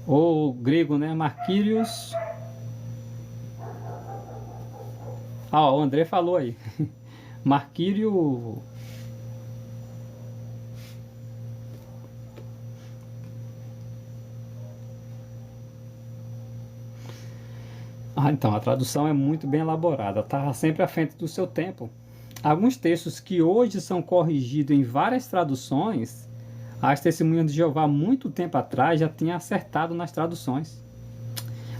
Ou grego, né? Marquírios. Ah, o André falou aí. Marquírio. Ah, então, a tradução é muito bem elaborada, está sempre à frente do seu tempo. Alguns textos que hoje são corrigidos em várias traduções, as Testemunhas de Jeová, muito tempo atrás, já tinha acertado nas traduções.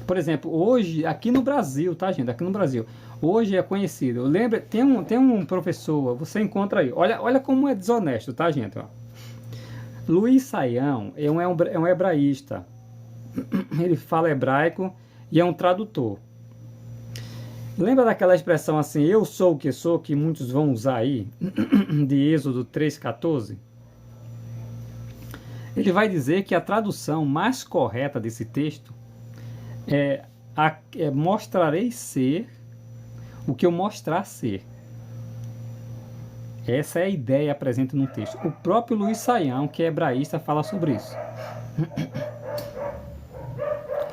Por exemplo, hoje, aqui no Brasil, tá, gente? Aqui no Brasil, hoje é conhecido. Lembra, tem um professor, você encontra aí. Olha como é desonesto, tá, gente? Ó. Luiz Saião é um hebraísta. Ele fala hebraico e é um tradutor. Lembra daquela expressão assim, eu sou o que sou, que muitos vão usar aí, de Êxodo 3,14? Ele vai dizer que a tradução mais correta desse texto é mostrarei ser o que eu mostrar ser. Essa é a ideia presente no texto. O próprio Luiz Saião, que é hebraísta, fala sobre isso.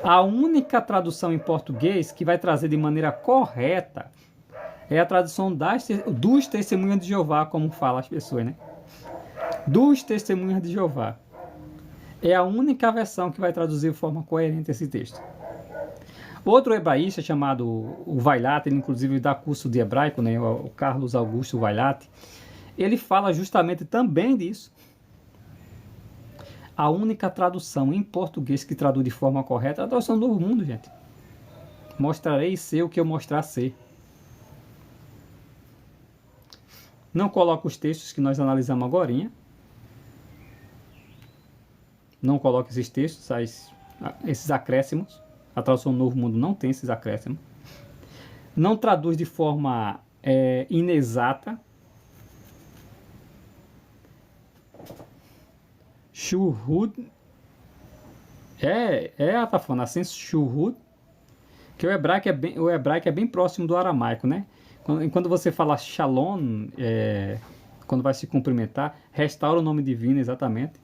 A única tradução em português que vai trazer de maneira correta é a tradução dos Testemunhas de Jeová, como falam as pessoas, né? Dos Testemunhas de Jeová. É a única versão que vai traduzir de forma coerente esse texto. Outro hebraísta chamado o Vailate, ele inclusive dá curso de hebraico, né? O Carlos Augusto Vailate, ele fala justamente também disso. A única tradução em português que traduz de forma correta é a tradução do Novo Mundo, gente. Mostrarei ser o que eu mostrar ser. Não coloca os textos que nós analisamos agora. Não coloca esses textos, esses acréscimos. A tradução do Novo Mundo não tem esses acréscimos. Não traduz de forma inexata. Shuhud tá falando assim, Shuhud, que o hebraico é bem próximo do aramaico, né? Quando você fala Shalom, quando vai se cumprimentar, restaura o nome divino, exatamente.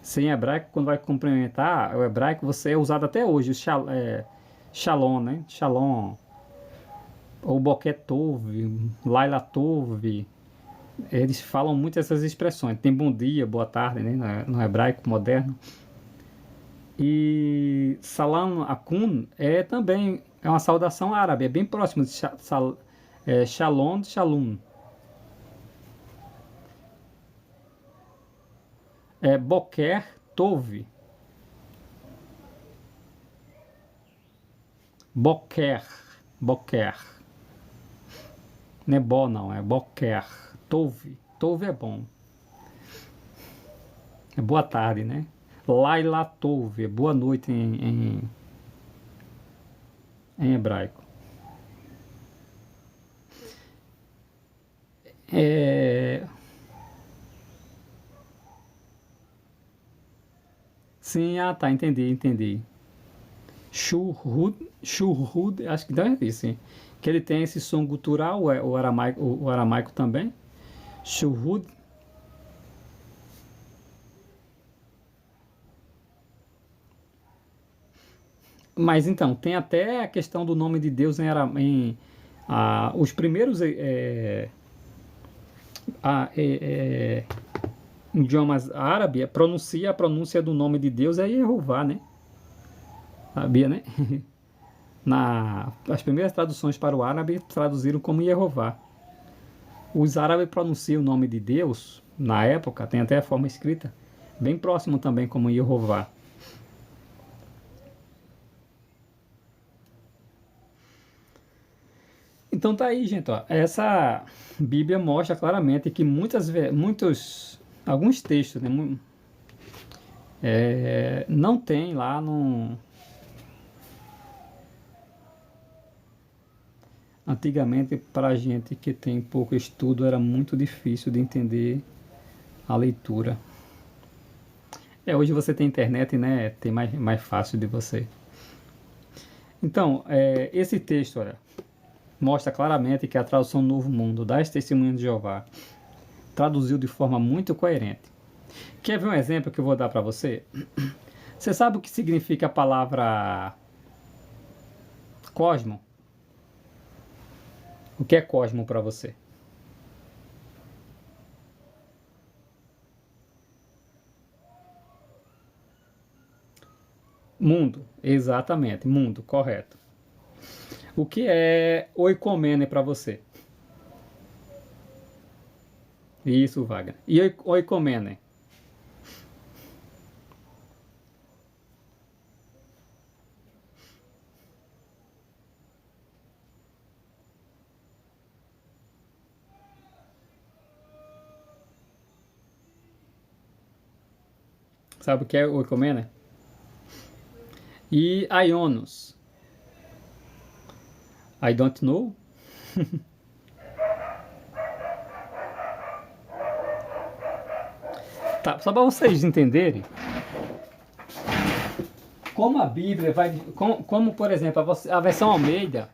Sem hebraico, quando vai cumprimentar, o hebraico você é usado até hoje, Shalom, né? Shalom, ou Boker Tov, Laila Tov. Eles falam muito essas expressões. Tem bom dia, boa tarde, né? No hebraico moderno. E Salam Akun também é uma saudação árabe, é bem próximo de Shalom, Shalom. Boker Tov. Boker. Não é bom não, é Boker. Tov é bom. É boa tarde, né? Laila Tov, é boa noite em hebraico. É... Sim, ah tá, entendi. Churrud, acho que deve ser, sim. Que ele tem esse som gutural, o aramaico também. Churrud. Mas então, tem até a questão do nome de Deus os primeiros idiomas árabes, a pronúncia do nome de Deus é Jeová, né? Sabia, né? As primeiras traduções para o árabe traduziram como Jeová. Os árabes pronunciam o nome de Deus, na época, tem até a forma escrita, bem próximo também como Jeová. Então tá aí, gente, ó. Essa Bíblia mostra claramente que alguns textos, né, não tem lá no... Antigamente, para a gente que tem pouco estudo, era muito difícil de entender a leitura. Hoje você tem internet, né? Tem mais fácil de você. Então, esse texto, olha, mostra claramente que a tradução Novo Mundo das Testemunhas de Jeová traduziu de forma muito coerente. Quer ver um exemplo que eu vou dar para você? Você sabe o que significa a palavra cosmo? O que é cosmo para você? Mundo, exatamente, mundo, correto. O que é oikomene para você? Isso, Wagner. E oikomene? Sabe o que é oikomene? E Ionos? I don't know. Tá, só para vocês entenderem como a Bíblia vai, como por exemplo a versão Almeida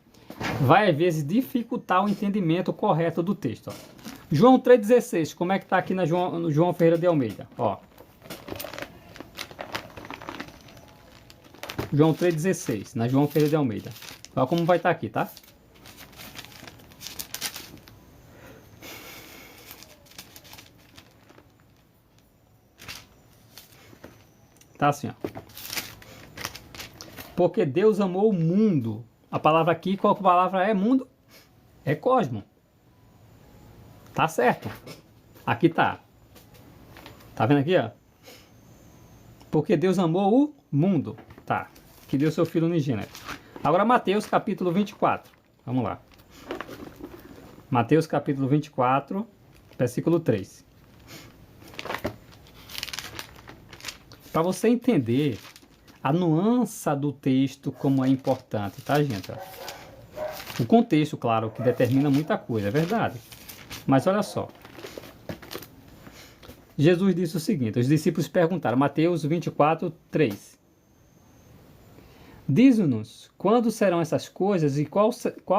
vai às vezes dificultar o entendimento correto do texto. Ó. João 3,16, como é que está aqui no João Ferreira de Almeida? Ó. João 3,16, na João Ferreira de Almeida. Olha como vai estar aqui, tá? Tá assim, ó. Porque Deus amou o mundo. A palavra aqui, qual palavra é mundo? É cosmo. Tá certo. Aqui tá. Tá vendo aqui, ó? Porque Deus amou o mundo. Tá. Que deu seu filho unigênito. Agora Mateus capítulo 24. Vamos lá. Mateus capítulo 24, versículo 3. Para você entender a nuance do texto como é importante, tá, gente? O contexto, claro, que determina muita coisa, é verdade. Mas olha só. Jesus disse o seguinte, os discípulos perguntaram, Mateus 24, 3. Diz-nos, quando serão essas coisas e qual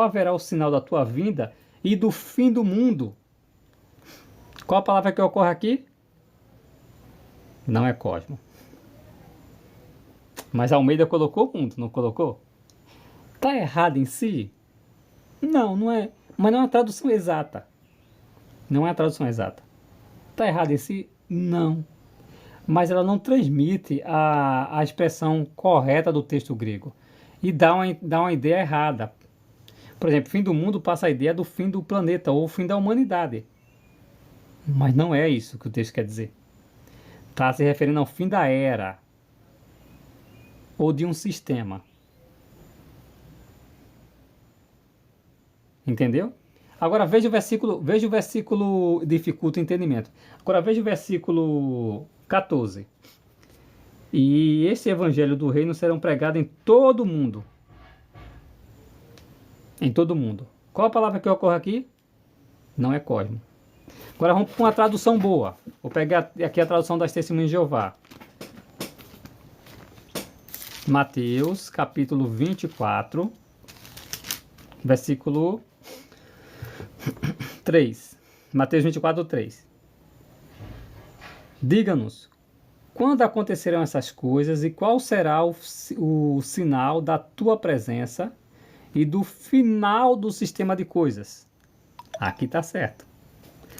haverá o sinal da tua vinda e do fim do mundo? Qual a palavra que ocorre aqui? Não é cosmo. Mas Almeida colocou mundo, não colocou? Tá errado em si? Não, não é. Mas não é uma tradução exata. Não é a tradução exata. Tá errado em si? Não. Mas ela não transmite a expressão correta do texto grego. E dá uma ideia errada. Por exemplo, fim do mundo passa a ideia do fim do planeta ou fim da humanidade. Mas não é isso que o texto quer dizer. Está se referindo ao fim da era ou de um sistema. Entendeu? Agora veja o versículo dificulta o entendimento. Agora veja o versículo 14. E esse evangelho do reino serão pregados em todo o mundo. Em todo o mundo. Qual a palavra que ocorre aqui? Não é cosmo. Agora vamos para uma tradução boa. Vou pegar aqui a tradução das Testemunhas de Jeová. Mateus, capítulo 24, versículo 3. Mateus 24, 3. Diga-nos, quando acontecerão essas coisas e qual será o sinal da tua presença e do final do sistema de coisas? Aqui está certo.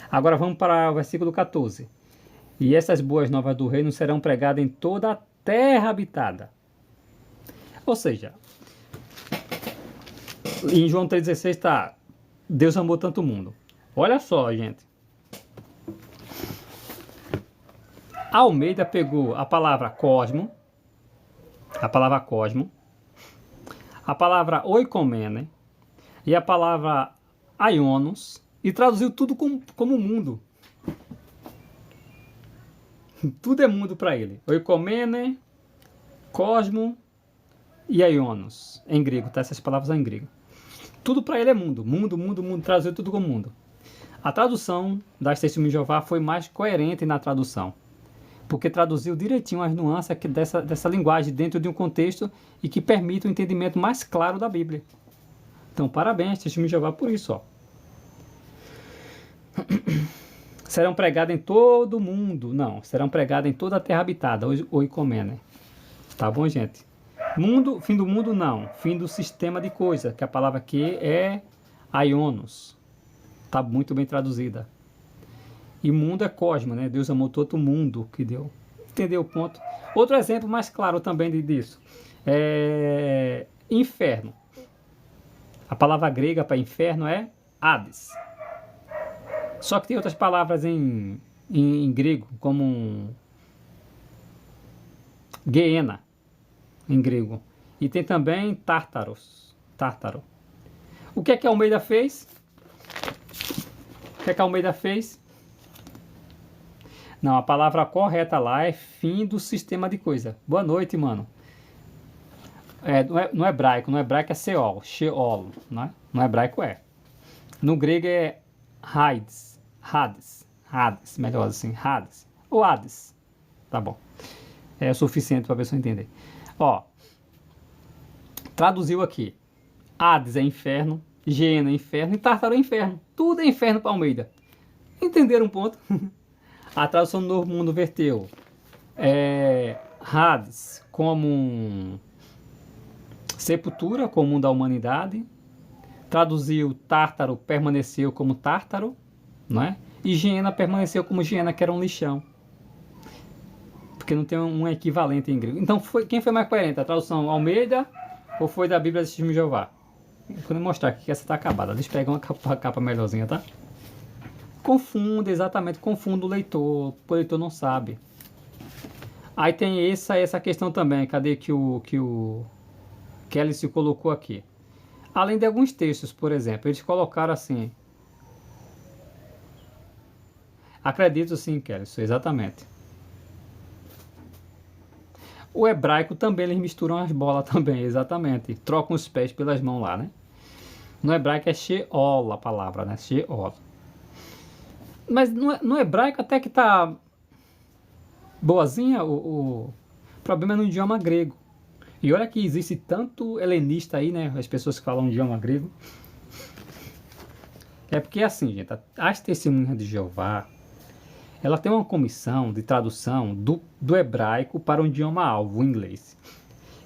Agora vamos para o versículo 14. E essas boas novas do reino serão pregadas em toda a terra habitada. Ou seja, em João 3,16 está, Deus amou tanto o mundo. Olha só, gente. Almeida pegou a palavra cosmo, a palavra oikomene e a palavra aionos e traduziu tudo como mundo. Tudo é mundo para ele. Oikomene, cosmo e aionos, em grego, tá? Essas palavras são em grego. Tudo para ele é mundo. Mundo, mundo, mundo. Traduziu tudo como mundo. A tradução das Testemunhas de Jeová foi mais coerente na tradução, porque traduziu direitinho as nuances dessa linguagem dentro de um contexto e que permite um entendimento mais claro da Bíblia. Então, parabéns, Testemunhas de Jeová, por isso. Ó. Serão pregadas em todo o mundo. Não, serão pregadas em toda a terra habitada. Oikomene. Tá bom, gente? Mundo, fim do mundo não, fim do sistema de coisa, que a palavra aqui é aionos. Está muito bem traduzida. E mundo é cosmo, né? Deus amou todo mundo que deu. Entendeu o ponto? Outro exemplo mais claro também disso é inferno. A palavra grega para inferno é Hades. Só que tem outras palavras em grego, como Geena, em grego. E tem também Tártaro. O que é que Almeida fez? Não, a palavra correta lá é fim do sistema de coisa. Boa noite, mano. No hebraico é Sheol, né? No hebraico é. No grego é Hades, melhor assim, Hades, ou Hades. Tá bom. É o suficiente para a pessoa entender. Ó, traduziu aqui. Hades é inferno, Geena é inferno e Tártaro é inferno. Tudo é inferno para Almeida. Entenderam um ponto? A tradução do Novo Mundo verteu Hades como sepultura, comum da humanidade. Traduziu Tártaro, permaneceu como Tártaro, não é? E Geena permaneceu como Geena, que era um lixão. Porque não tem um equivalente em grego. Então, quem foi mais coerente? A tradução Almeida ou foi da Bíblia de Testemunhas de Jeová? Quando eu mostrar aqui que essa está acabada, deixa eu pegar uma capa melhorzinha, tá? Confunde o leitor. O leitor não sabe. Aí tem essa questão também. Cadê que o Kelly se colocou aqui? Além de alguns textos, por exemplo, eles colocaram assim. Acredito sim, Kelly, isso exatamente. O hebraico também, eles misturam as bolas também, exatamente. Trocam os pés pelas mãos lá, né? No hebraico é Sheol a palavra, né? Sheol. Mas no hebraico até que tá boazinha, o problema é no idioma grego. E olha que existe tanto helenista aí, né? As pessoas que falam idioma grego. É porque assim, gente, as Testemunhas de Jeová, ela tem uma comissão de tradução do hebraico para um idioma alvo, o inglês.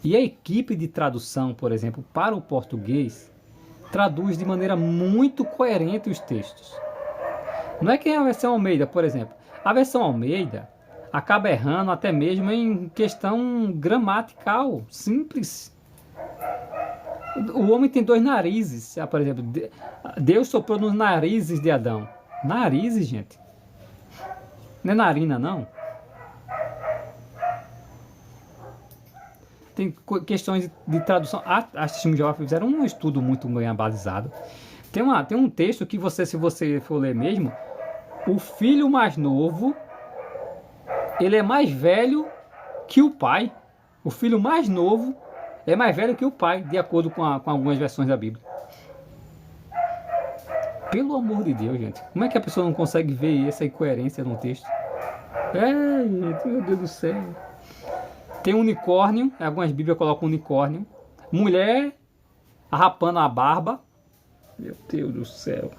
E a equipe de tradução, por exemplo, para o português, traduz de maneira muito coerente os textos. Não é que a versão Almeida, por exemplo. A versão Almeida acaba errando até mesmo em questão gramatical, simples. O homem tem 2 narizes, por exemplo. Deus soprou nos narizes de Adão. Narizes, gente. Não é narina, não. Tem questões de tradução. As Testemunhas de Jeová fizeram um estudo muito bem abalizado. Tem um texto que se você for ler mesmo, o filho mais novo, ele é mais velho que o pai. O filho mais novo é mais velho que o pai, de acordo com algumas versões da Bíblia. Pelo amor de Deus, gente. Como é que a pessoa não consegue ver essa incoerência no texto? É, gente, meu Deus do céu. Tem unicórnio, algumas bíblias colocam unicórnio. Mulher arrapando a barba. Meu Deus do céu.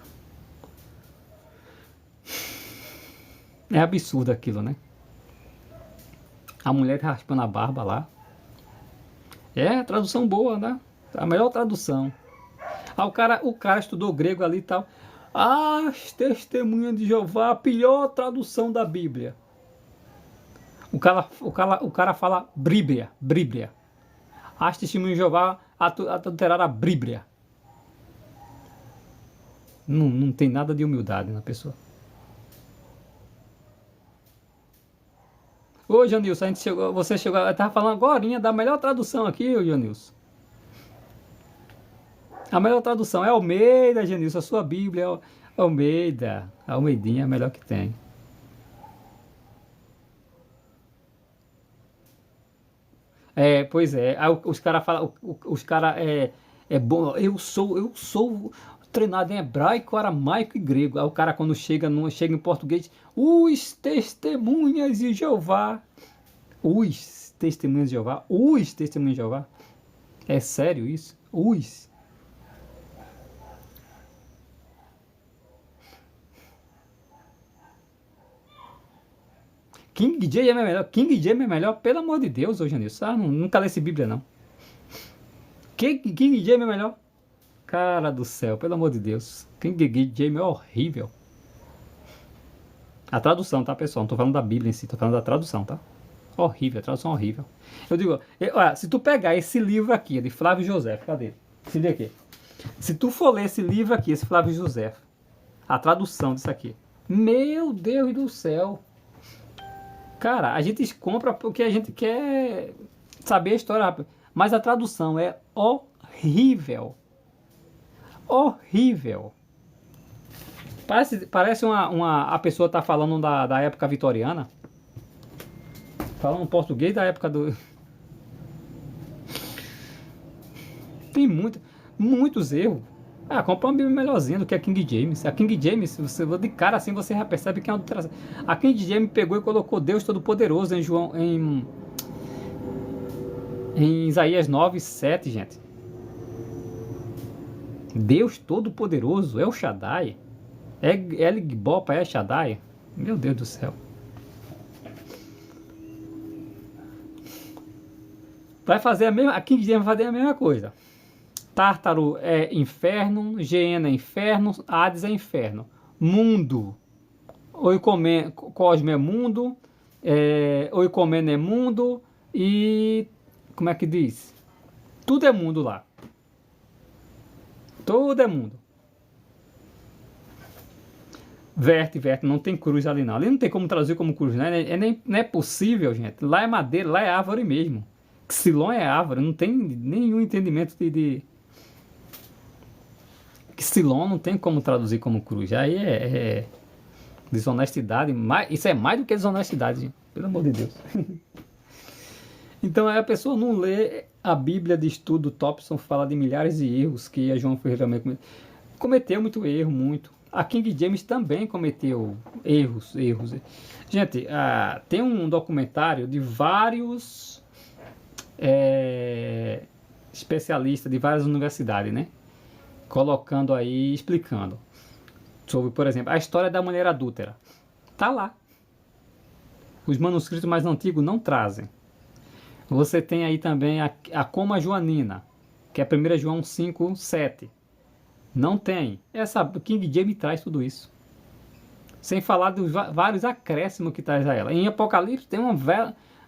É absurdo aquilo, né? A mulher raspando a barba lá. É, tradução boa, né? A melhor tradução. Ah, o cara estudou grego ali e tal. As testemunhas de Jeová, a pior tradução da Bíblia. O cara fala Bíblia. As testemunhas de Jeová adulteraram a Bíblia. Não tem nada de humildade na pessoa. Ô, Janilson, você chegou, eu estava falando agorinha da melhor tradução aqui, ô, Janilson. A melhor tradução é Almeida, Janilson, a sua Bíblia é Almeida. A Almeidinha é a melhor que tem. É, pois é. Aí os caras falam, os caras é bom, eu sou treinado em hebraico, aramaico e grego. Aí o cara quando chega em português, os testemunhas de Jeová. Os testemunhas de Jeová. Os testemunhas de Jeová. É sério isso? Os. King James é melhor. King James é melhor, pelo amor de Deus, hoje nisso. Ah, nunca lê essa Bíblia, não. King James é melhor. Cara do céu, pelo amor de Deus. King James é horrível. A tradução, tá, pessoal? Não tô falando da Bíblia em si, tô falando da tradução, tá? Horrível, a tradução horrível. Eu digo, olha, se tu pegar esse livro aqui, de Flávio José, cadê? Se liga aqui. Se tu for ler esse livro aqui, esse Flávio José, a tradução disso aqui. Meu Deus do céu. Cara, a gente compra porque a gente quer saber a história rápida. Mas a tradução é horrível. Horrível. Parece a pessoa tá falando da época vitoriana. Falando português da época do... Tem muitos erros. Ah, compra uma Bíblia melhorzinha do que a King James. A King James, você de cara assim, você já percebe que é uma adulteração. A King James pegou e colocou Deus Todo-Poderoso em Isaías 9:7, gente. Deus Todo-Poderoso é o Shaddai. É El Gbopa, é Shaddai. Meu Deus do céu. Vai fazer a mesma, a King James vai fazer a mesma coisa. Tártaro é inferno, Geena é inferno, Hades é inferno. Mundo, Cosmo é mundo, Oicomeno é mundo e... como é que diz? Tudo é mundo lá. Tudo é mundo. Verte, não tem cruz ali não. Ali não tem como traduzir como cruz, né? Não é possível, gente. Lá é madeira, lá é árvore mesmo. Xilon é árvore, não tem nenhum entendimento de... Xilon não tem como traduzir como cruz. Aí é desonestidade. Isso é mais do que desonestidade, gente. Pelo amor de Deus. Então a pessoa não lê a Bíblia de estudo. Thompson fala de milhares de erros que a João Ferreira cometeu muito erro, muito. A King James também cometeu erros. Gente, tem um documentário de vários especialistas de várias universidades, né? Colocando aí, explicando sobre, por exemplo, a história da mulher adúltera. Tá lá. Os manuscritos mais antigos não trazem. Você tem aí também a coma joanina, que é a 1 João 5:7. Não tem. King James traz tudo isso. Sem falar dos vários acréscimos que traz a ela. Em Apocalipse tem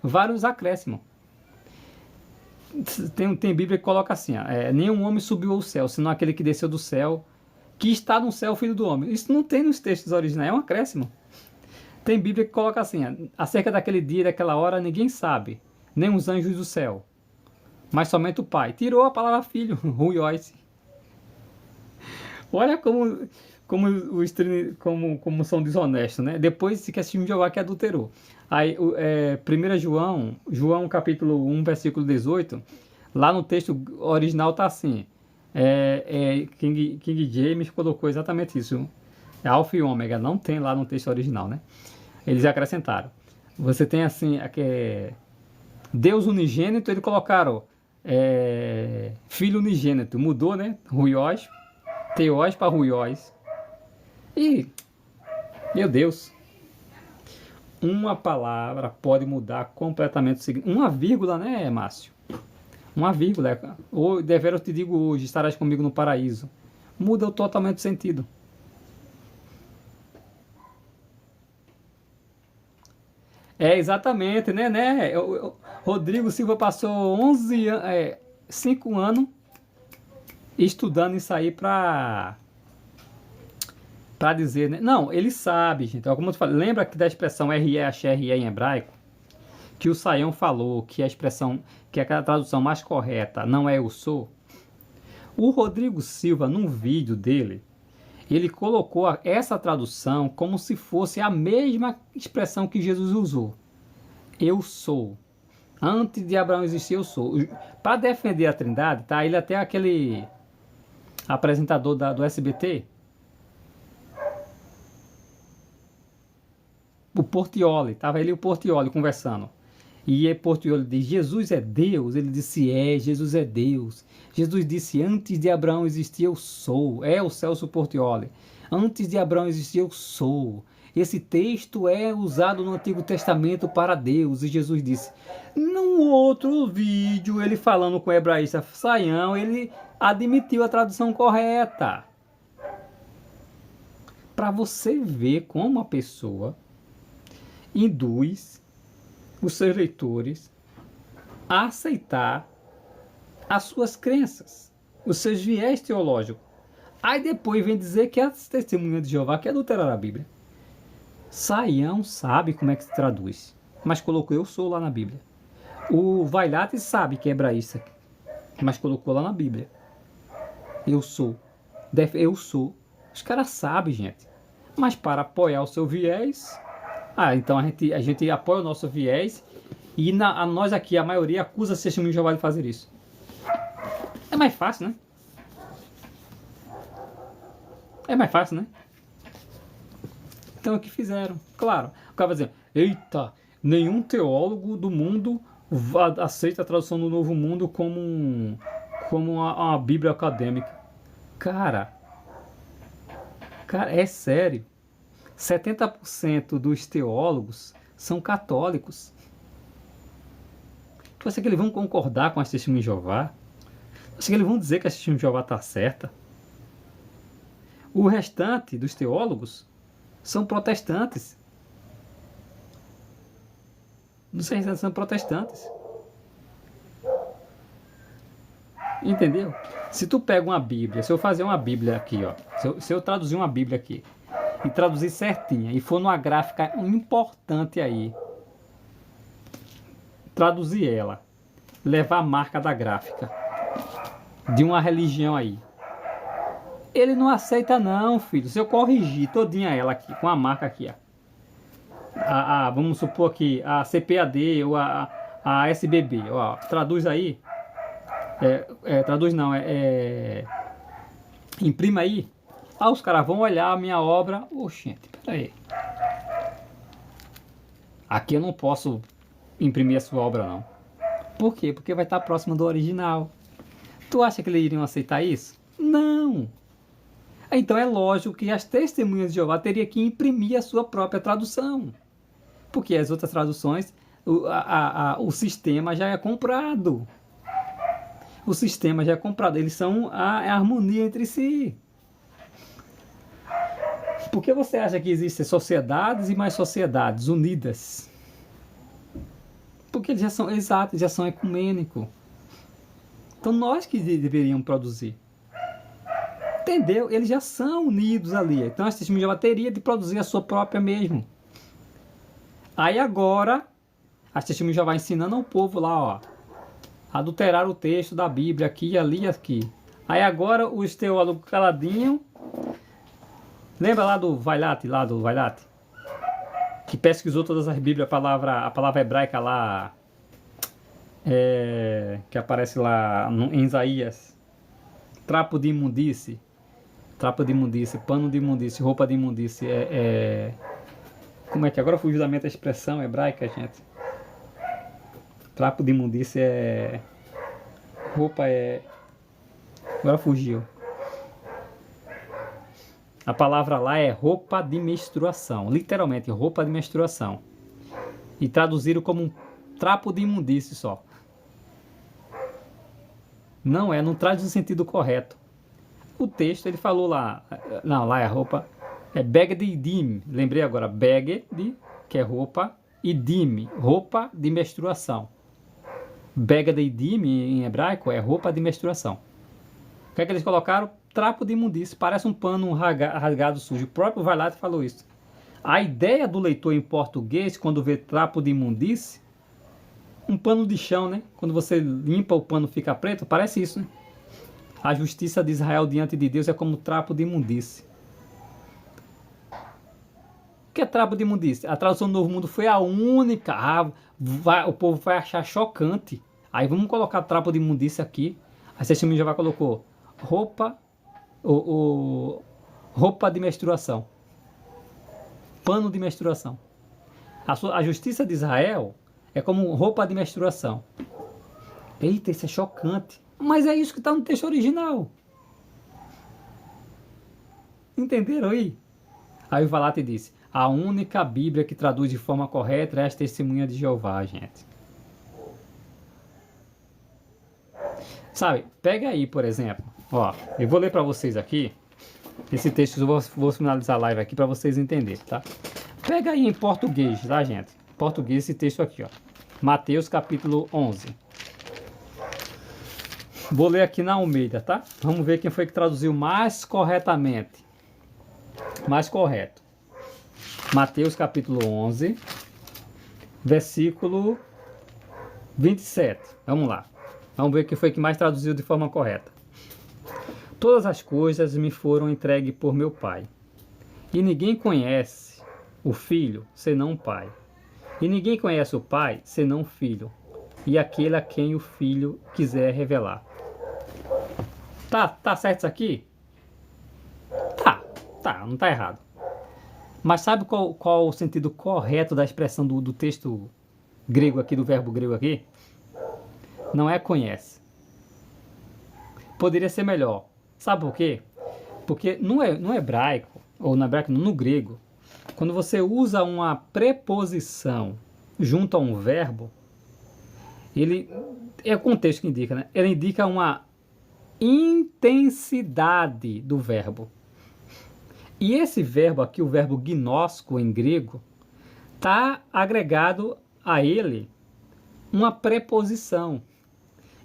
vários acréscimos. Tem Bíblia que coloca assim, nenhum homem subiu ao céu, senão aquele que desceu do céu, que está no céu, o Filho do Homem. Isso não tem nos textos originais, é um acréscimo. Tem Bíblia que coloca assim, acerca daquele dia, daquela hora, ninguém sabe, nem os anjos do céu, mas somente o Pai. Tirou a palavra filho, Rui Oice. Olha como são desonestos, né? Depois se quer se Jeová que adulterou. Aí, 1 João capítulo 1, versículo 18, lá no texto original tá assim, King James colocou exatamente isso. É Alfa e Ômega, não tem lá no texto original, né? Eles acrescentaram. Você tem assim, Deus unigênito, eles colocaram Filho unigênito, mudou, né? Ruiós, Teós para Ruiós. E, meu Deus, uma palavra pode mudar completamente o significado. Uma vírgula, né, Márcio? Uma vírgula. Ou deveras eu te digo hoje, estarás comigo no paraíso. Muda totalmente o sentido. Exatamente, né? Rodrigo Silva passou 5 anos estudando isso aí para dizer, né? Não, ele sabe, gente. Como eu te falei, lembra que da expressão RE em hebraico? Que o Saião falou que a expressão, que a tradução mais correta não é eu sou? O Rodrigo Silva, num vídeo dele, ele colocou essa tradução como se fosse a mesma expressão que Jesus usou. Eu sou. Antes de Abraão existir, eu sou. Para defender a Trindade, tá? Ele até aquele apresentador do SBT, o Portioli, tava ele e o Portioli conversando. E Portioli diz, Jesus é Deus? Ele disse, Jesus é Deus. Jesus disse, antes de Abraão existir, eu sou. É o Celso Portioli. Antes de Abraão existir, eu sou. Esse texto é usado no Antigo Testamento para Deus. E Jesus disse, num outro vídeo, ele falando com o hebraísta Saião, ele admitiu a tradução correta. Para você ver como a pessoa induz os seus leitores a aceitar as suas crenças, os seus viés teológicos. Aí depois vem dizer que a testemunha de Jeová quer adulterar a Bíblia. Saião sabe como é que se traduz, mas colocou eu sou lá na Bíblia. O Vailate sabe que é hebraísta, mas colocou lá na Bíblia. Eu sou. Eu sou. Os caras sabem, gente. Mas para apoiar o seu viés... então a gente apoia o nosso viés e nós aqui, a maioria, acusa a testemunha de Jeová de fazer isso. É mais fácil, né? É mais fácil, né? Então o que fizeram? Claro, o cara vai dizer, eita, nenhum teólogo do mundo aceita a tradução do Novo Mundo como uma Bíblia acadêmica. Cara, é sério. 70% dos teólogos são católicos. Tu acha que eles vão concordar com as testemunhas de Jeová? Tu acha que eles vão dizer que a testemunha de Jeová está certa? O restante dos teólogos são protestantes. Os restantes são protestantes. Entendeu? Se tu pega uma Bíblia, se eu fazer uma Bíblia aqui, ó, se eu traduzir uma Bíblia aqui, e traduzir certinha, e for numa gráfica importante aí, traduzir ela, levar a marca da gráfica de uma religião aí, ele não aceita não, filho. Se eu corrigir todinha ela aqui, com a marca aqui, ó, vamos supor que a CPAD ou a SBB, ó, traduz aí, traduz não, imprima aí. Os caras vão olhar a minha obra. Oxente, peraí. Aqui eu não posso imprimir a sua obra, não. Por quê? Porque vai estar próximo do original. Tu acha que eles iriam aceitar isso? Não. Então é lógico que as testemunhas de Jeová teriam que imprimir a sua própria tradução. Porque as outras traduções, o sistema já é comprado. O sistema já é comprado. Eles são a harmonia entre si. Por que você acha que existem sociedades e mais sociedades unidas? Porque eles já são exatos, já são ecumênicos. Então nós que deveríamos produzir. Entendeu? Eles já são unidos ali. Então a testemunha de Jeová teria de produzir a sua própria mesmo. Aí agora, a testemunha de Jeová ensinando ao povo lá, ó, adulterar o texto da Bíblia aqui, ali e aqui. Aí agora os teólogos caladinhos. Lembra lá do Vailate, que pesquisou todas as Bíblias, a palavra hebraica lá, que aparece lá em Isaías trapo de imundície, pano de imundície, roupa de imundície, como é que agora fugiu da mente a expressão hebraica, gente? Trapo de imundície roupa agora fugiu. A palavra lá é roupa de menstruação, literalmente roupa de menstruação. E traduziram como um trapo de imundície só. Não traz o sentido correto. O texto ele falou lá, não, lá é roupa, beged e dim, lembrei agora, beged, que é roupa, e dim, roupa de menstruação. Beged e dim em hebraico é roupa de menstruação. O que é que eles colocaram? Trapo de imundície, parece um pano rasgado sujo. O próprio Vailate falou isso. A ideia do leitor em português, quando vê trapo de imundície, um pano de chão, né? Quando você limpa o pano fica preto, parece isso, né? A justiça de Israel diante de Deus é como trapo de imundície. O que é trapo de imundície? A tradução do Novo Mundo foi a única. O povo vai achar chocante. Aí vamos colocar trapo de imundície aqui. Aí você já vai colocou roupa de menstruação. Pano de menstruação. A justiça de Israel é como roupa de menstruação. Eita, isso é chocante. Mas é isso que está no texto original. Entenderam aí? Aí o Vailate disse, a única Bíblia que traduz de forma correta é as Testemunhas de Jeová, gente. Sabe, pega aí, por exemplo, ó, eu vou ler para vocês aqui, esse texto, eu vou finalizar a live aqui para vocês entenderem, tá? Pega aí em português, tá, gente? Português esse texto aqui, ó. Mateus capítulo 11. Vou ler aqui na Almeida, tá? Vamos ver quem foi que traduziu mais corretamente. Mais correto. Mateus capítulo 11, versículo 27. Vamos lá. Vamos ver quem foi que mais traduziu de forma correta. Todas as coisas me foram entregues por meu Pai. E ninguém conhece o Filho senão o Pai. E ninguém conhece o Pai senão o Filho. E aquele a quem o Filho quiser revelar. Tá certo isso aqui? Tá, não tá errado. Mas sabe qual o sentido correto da expressão do texto grego aqui, do verbo grego aqui? Não é conhece. Poderia ser melhor. Sabe por quê? Porque no hebraico, ou no hebraico, no grego, quando você usa uma preposição junto a um verbo, ele é o contexto que indica, né? Ele indica uma intensidade do verbo. E esse verbo aqui, o verbo gnosko em grego, está agregado a ele uma preposição.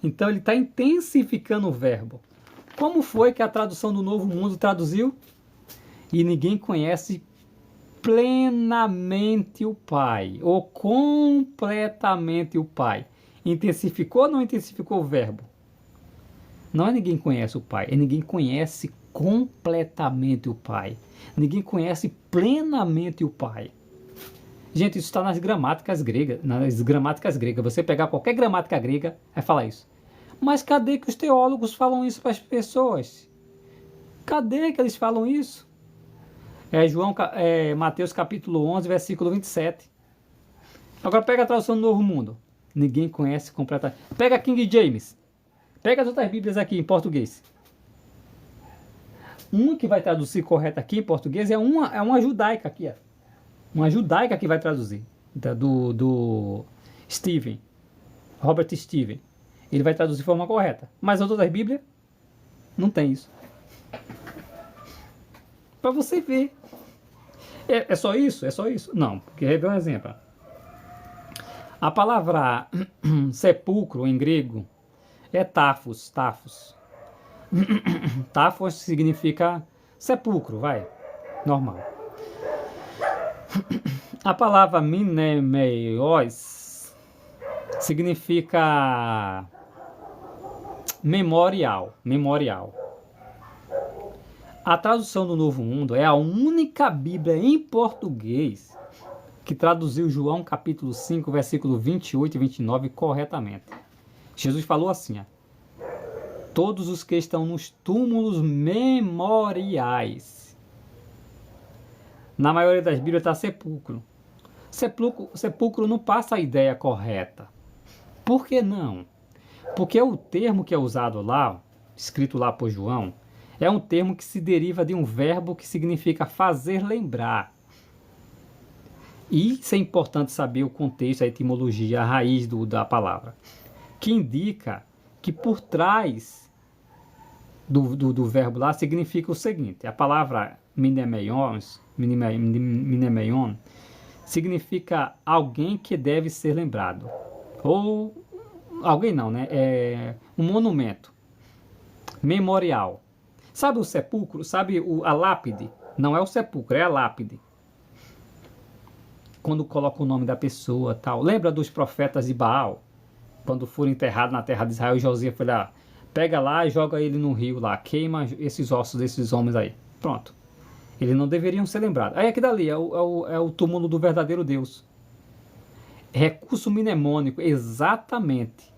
Então ele está intensificando o verbo. Como foi que a tradução do Novo Mundo traduziu? E ninguém conhece plenamente o Pai, ou completamente o Pai. Intensificou ou não intensificou o verbo? Não é ninguém conhece o Pai, é ninguém conhece completamente o Pai. Ninguém conhece plenamente o Pai. Gente, isso está nas gramáticas gregas. Você pegar qualquer gramática grega, vai falar isso. Mas cadê que os teólogos falam isso para as pessoas? Cadê que eles falam isso? Mateus capítulo 11, versículo 27. Agora pega a tradução do Novo Mundo. Ninguém conhece completamente. Pega King James. Pega as outras bíblias aqui em português. Uma que vai traduzir correta aqui em português é uma judaica aqui. Ó. Uma judaica que vai traduzir. Do Stephen. Robert Stephen. Ele vai traduzir de forma correta. Mas as outras bíblias não tem isso. Para você ver. É só isso? É só isso? Não, porque eu vou um exemplo. A palavra sepulcro em grego é tafos. Tafos significa sepulcro, vai. Normal. A palavra mnemeios significa memorial. A tradução do Novo Mundo é a única Bíblia em português que traduziu João capítulo 5, versículo 28 e 29 corretamente. Jesus falou assim, ó, todos os que estão nos túmulos memoriais. Na maioria das Bíblias está sepulcro. Sepulcro não passa a ideia correta. Por que não? Porque o termo que é usado lá, escrito lá por João, é um termo que se deriva de um verbo que significa fazer lembrar. E isso é importante saber o contexto, a etimologia, a raiz da palavra, que indica que por trás do verbo lá significa o seguinte: a palavra mnemeion significa alguém que deve ser lembrado. Ou, alguém não, né? É um monumento, memorial. Sabe o sepulcro? Sabe a lápide? Não é o sepulcro, é a lápide. Quando coloca o nome da pessoa, tal. Lembra dos profetas de Baal? Quando foram enterrados na terra de Israel, Josias foi lá, pega lá e joga ele no rio lá, queima esses ossos desses homens aí. Pronto. Eles não deveriam ser lembrados. Aí aqui dali é o túmulo do verdadeiro Deus. Recurso mnemônico, exatamente.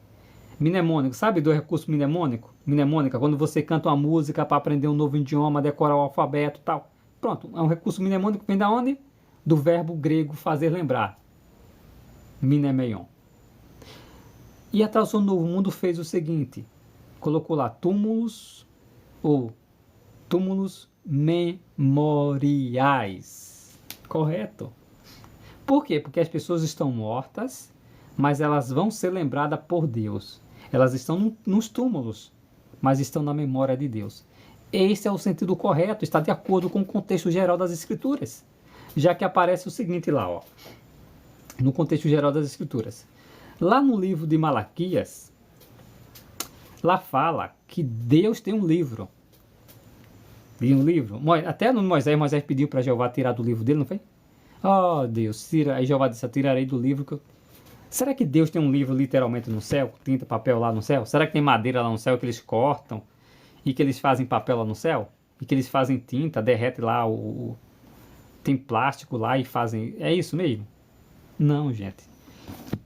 Mnemônico, sabe do recurso mnemônico? Mnemônica, quando você canta uma música para aprender um novo idioma, decorar o alfabeto e tal. Pronto, é um recurso mnemônico que vem da onde? Do verbo grego fazer lembrar. Mnemeion. E a tradução do Novo Mundo fez o seguinte, colocou lá túmulos ou túmulos memoriais. Correto? Por quê? Porque as pessoas estão mortas, mas elas vão ser lembradas por Deus. Elas estão nos túmulos, mas estão na memória de Deus. Esse é o sentido correto, está de acordo com o contexto geral das Escrituras. Já que aparece o seguinte lá, ó, no contexto geral das Escrituras. Lá no livro de Malaquias, lá fala que Deus tem um livro. E um livro, até no Moisés pediu para Jeová tirar do livro dele, não foi? Oh Deus, tira. Aí Jeová disse, tirarei do livro. Será que Deus tem um livro literalmente no céu? Tinta, papel lá no céu? Será que tem madeira lá no céu que eles cortam? E que eles fazem papel lá no céu? E que eles fazem tinta, derrete lá tem plástico lá e fazem... É isso mesmo? Não, gente.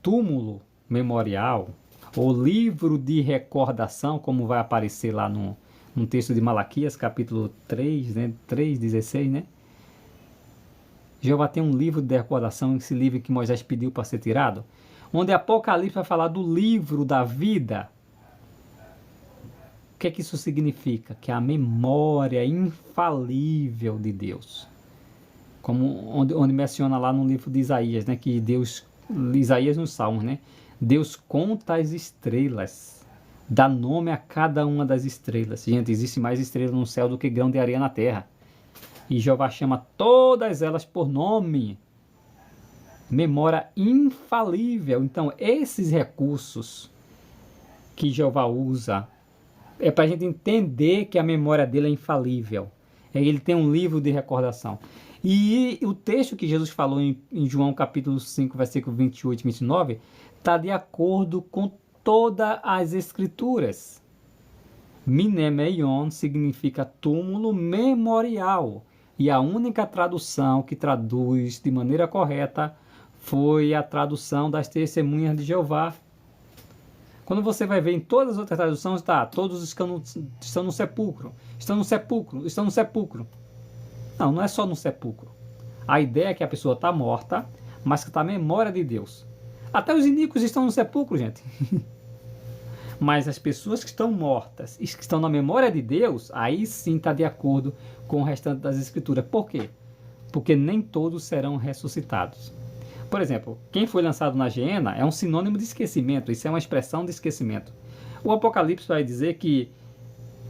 Túmulo memorial, ou livro de recordação, como vai aparecer lá no texto de Malaquias, capítulo 3, né? 3:16, né? Jeová tem um livro de recordação, esse livro que Moisés pediu para ser tirado, onde Apocalipse vai falar do livro da vida. O que é que isso significa? Que é a memória infalível de Deus. Como onde menciona lá no livro de Isaías, né, que Deus, Isaías nos Salmos, né, Deus conta as estrelas, dá nome a cada uma das estrelas. Gente, existe mais estrelas no céu do que grão de areia na terra. E Jeová chama todas elas por nome. Memória infalível. Então, esses recursos que Jeová usa é para a gente entender que a memória dele é infalível. Ele tem um livro de recordação. E o texto que Jesus falou em João capítulo 5, versículo 28 e 29, está de acordo com todas as escrituras. Mnemeion significa túmulo memorial. E a única tradução que traduz de maneira correta foi a tradução das Testemunhas de Jeová. Quando você vai ver em todas as outras traduções, está, todos estão no sepulcro, estão no sepulcro, estão no sepulcro. Não, não é só no sepulcro. A ideia é que a pessoa está morta, mas que está a memória de Deus. Até os iníquos estão no sepulcro, gente. Mas as pessoas que estão mortas e que estão na memória de Deus, aí sim está de acordo com o restante das Escrituras. Por quê? Porque nem todos serão ressuscitados. Por exemplo, quem foi lançado na geena é um sinônimo de esquecimento. Isso é uma expressão de esquecimento. O Apocalipse vai dizer que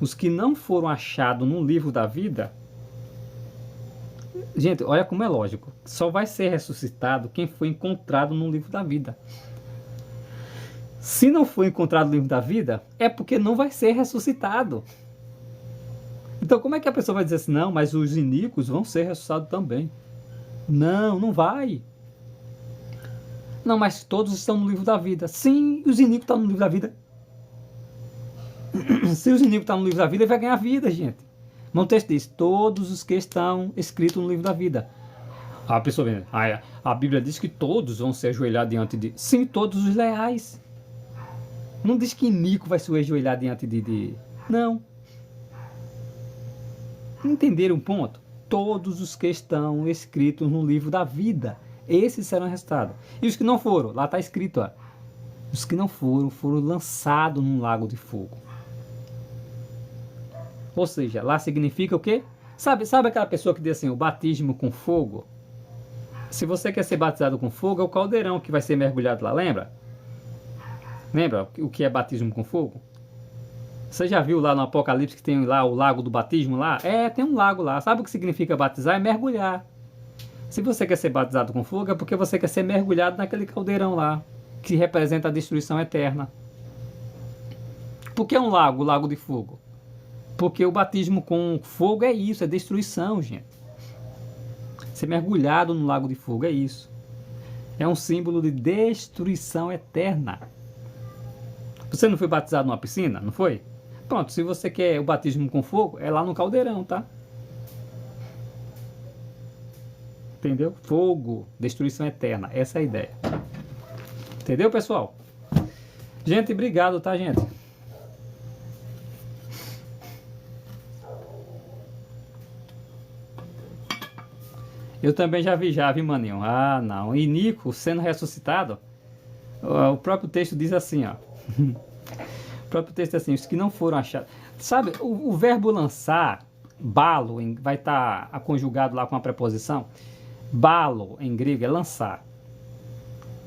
os que não foram achados no livro da vida... Gente, olha como é lógico. Só vai ser ressuscitado quem foi encontrado no livro da vida. Se não for encontrado no livro da vida, é porque não vai ser ressuscitado. Então como é que a pessoa vai dizer assim, não, mas os iníquos vão ser ressuscitados também? Não, não vai. Não, mas todos estão no livro da vida. Sim, os iníquos estão no livro da vida. Se os iníquos estão no livro da vida, ele vai ganhar vida, gente. No texto diz, todos os que estão escritos no livro da vida. A pessoa vem, a Bíblia diz que todos vão se ajoelhar diante de... Sim, todos os leais. Não diz que iníquo vai se ajoelhar diante de Não. Entenderam o ponto? Todos os que estão escritos no livro da vida, esses serão resultados. E os que não foram, lá está escrito, ó, os que não foram, foram lançados num lago de fogo. Ou seja, lá significa o quê? Sabe aquela pessoa que diz assim, o batismo com fogo? Se você quer ser batizado com fogo, é o caldeirão que vai ser mergulhado lá, lembra? Lembra o que é batismo com fogo? Você já viu lá no Apocalipse que tem lá o lago do batismo lá? É, tem um lago lá. Sabe o que significa batizar? É mergulhar. Se você quer ser batizado com fogo, é porque você quer ser mergulhado naquele caldeirão lá, que representa a destruição eterna. Por que um lago, o lago de fogo? Porque o batismo com fogo é isso, é destruição, gente. Ser mergulhado no lago de fogo é isso. É um símbolo de destruição eterna. Você não foi batizado numa piscina? Não foi? Pronto, se você quer o batismo com fogo, é lá no caldeirão, tá? Entendeu? Fogo, destruição eterna. Essa é a ideia. Entendeu, pessoal? Gente, obrigado, tá, gente? Eu também já vi, maninho. Ah, não. E Nico sendo ressuscitado, o próprio texto diz assim, ó. O próprio texto diz assim, os que não foram achados. Sabe, o verbo lançar, balo, vai estar conjugado lá com a preposição. Balo, em grego, é lançar.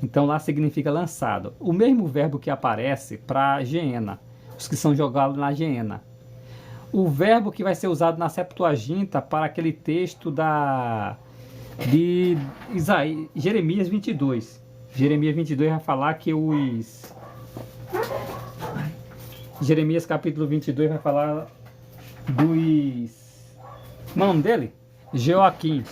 Então lá significa lançado. O mesmo verbo que aparece para geena, os que são jogados na geena. O verbo que vai ser usado na Septuaginta para aquele texto de Jeremias 22. Jeremias 22 vai falar que Jeremias capítulo 22 vai falar dos... Como é o nome dele? Joaquim,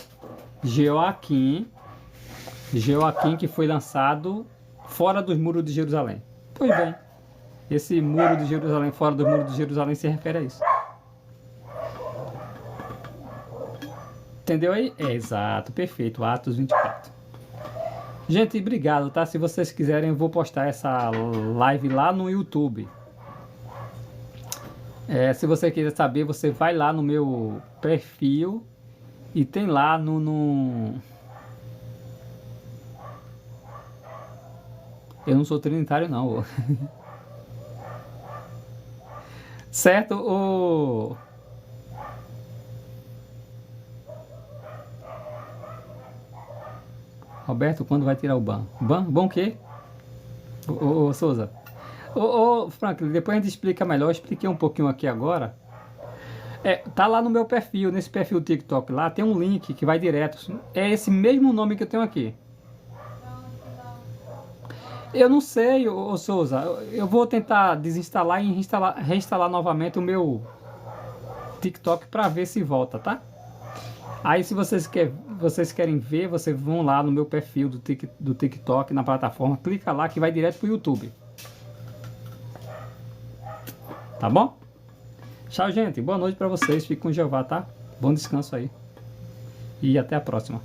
que foi lançado fora dos muros de Jerusalém. Pois bem, esse muro de Jerusalém, fora do muro de Jerusalém, se refere a isso. Entendeu aí? É, exato, perfeito, Atos 24. Gente, obrigado, tá? Se vocês quiserem, eu vou postar essa live lá no YouTube. Se você quiser saber, você vai lá no meu perfil e tem lá no... Eu não sou trinitário, não. Certo? Roberto, quando vai tirar o ban? Ban? Bom o quê? Ô Souza. Franklin, depois a gente explica melhor. Eu expliquei um pouquinho aqui agora. Tá lá no meu perfil, nesse perfil TikTok lá, tem um link que vai direto. É esse mesmo nome que eu tenho aqui. Eu não sei, ô Souza. Eu vou tentar desinstalar e reinstalar novamente o meu TikTok para ver se volta, tá? Aí se vocês querem ver, vocês vão lá no meu perfil do TikTok, na plataforma, clica lá que vai direto pro YouTube. Tá bom? Tchau, gente. Boa noite para vocês. Fique com Jeová, tá? Bom descanso aí. E até a próxima.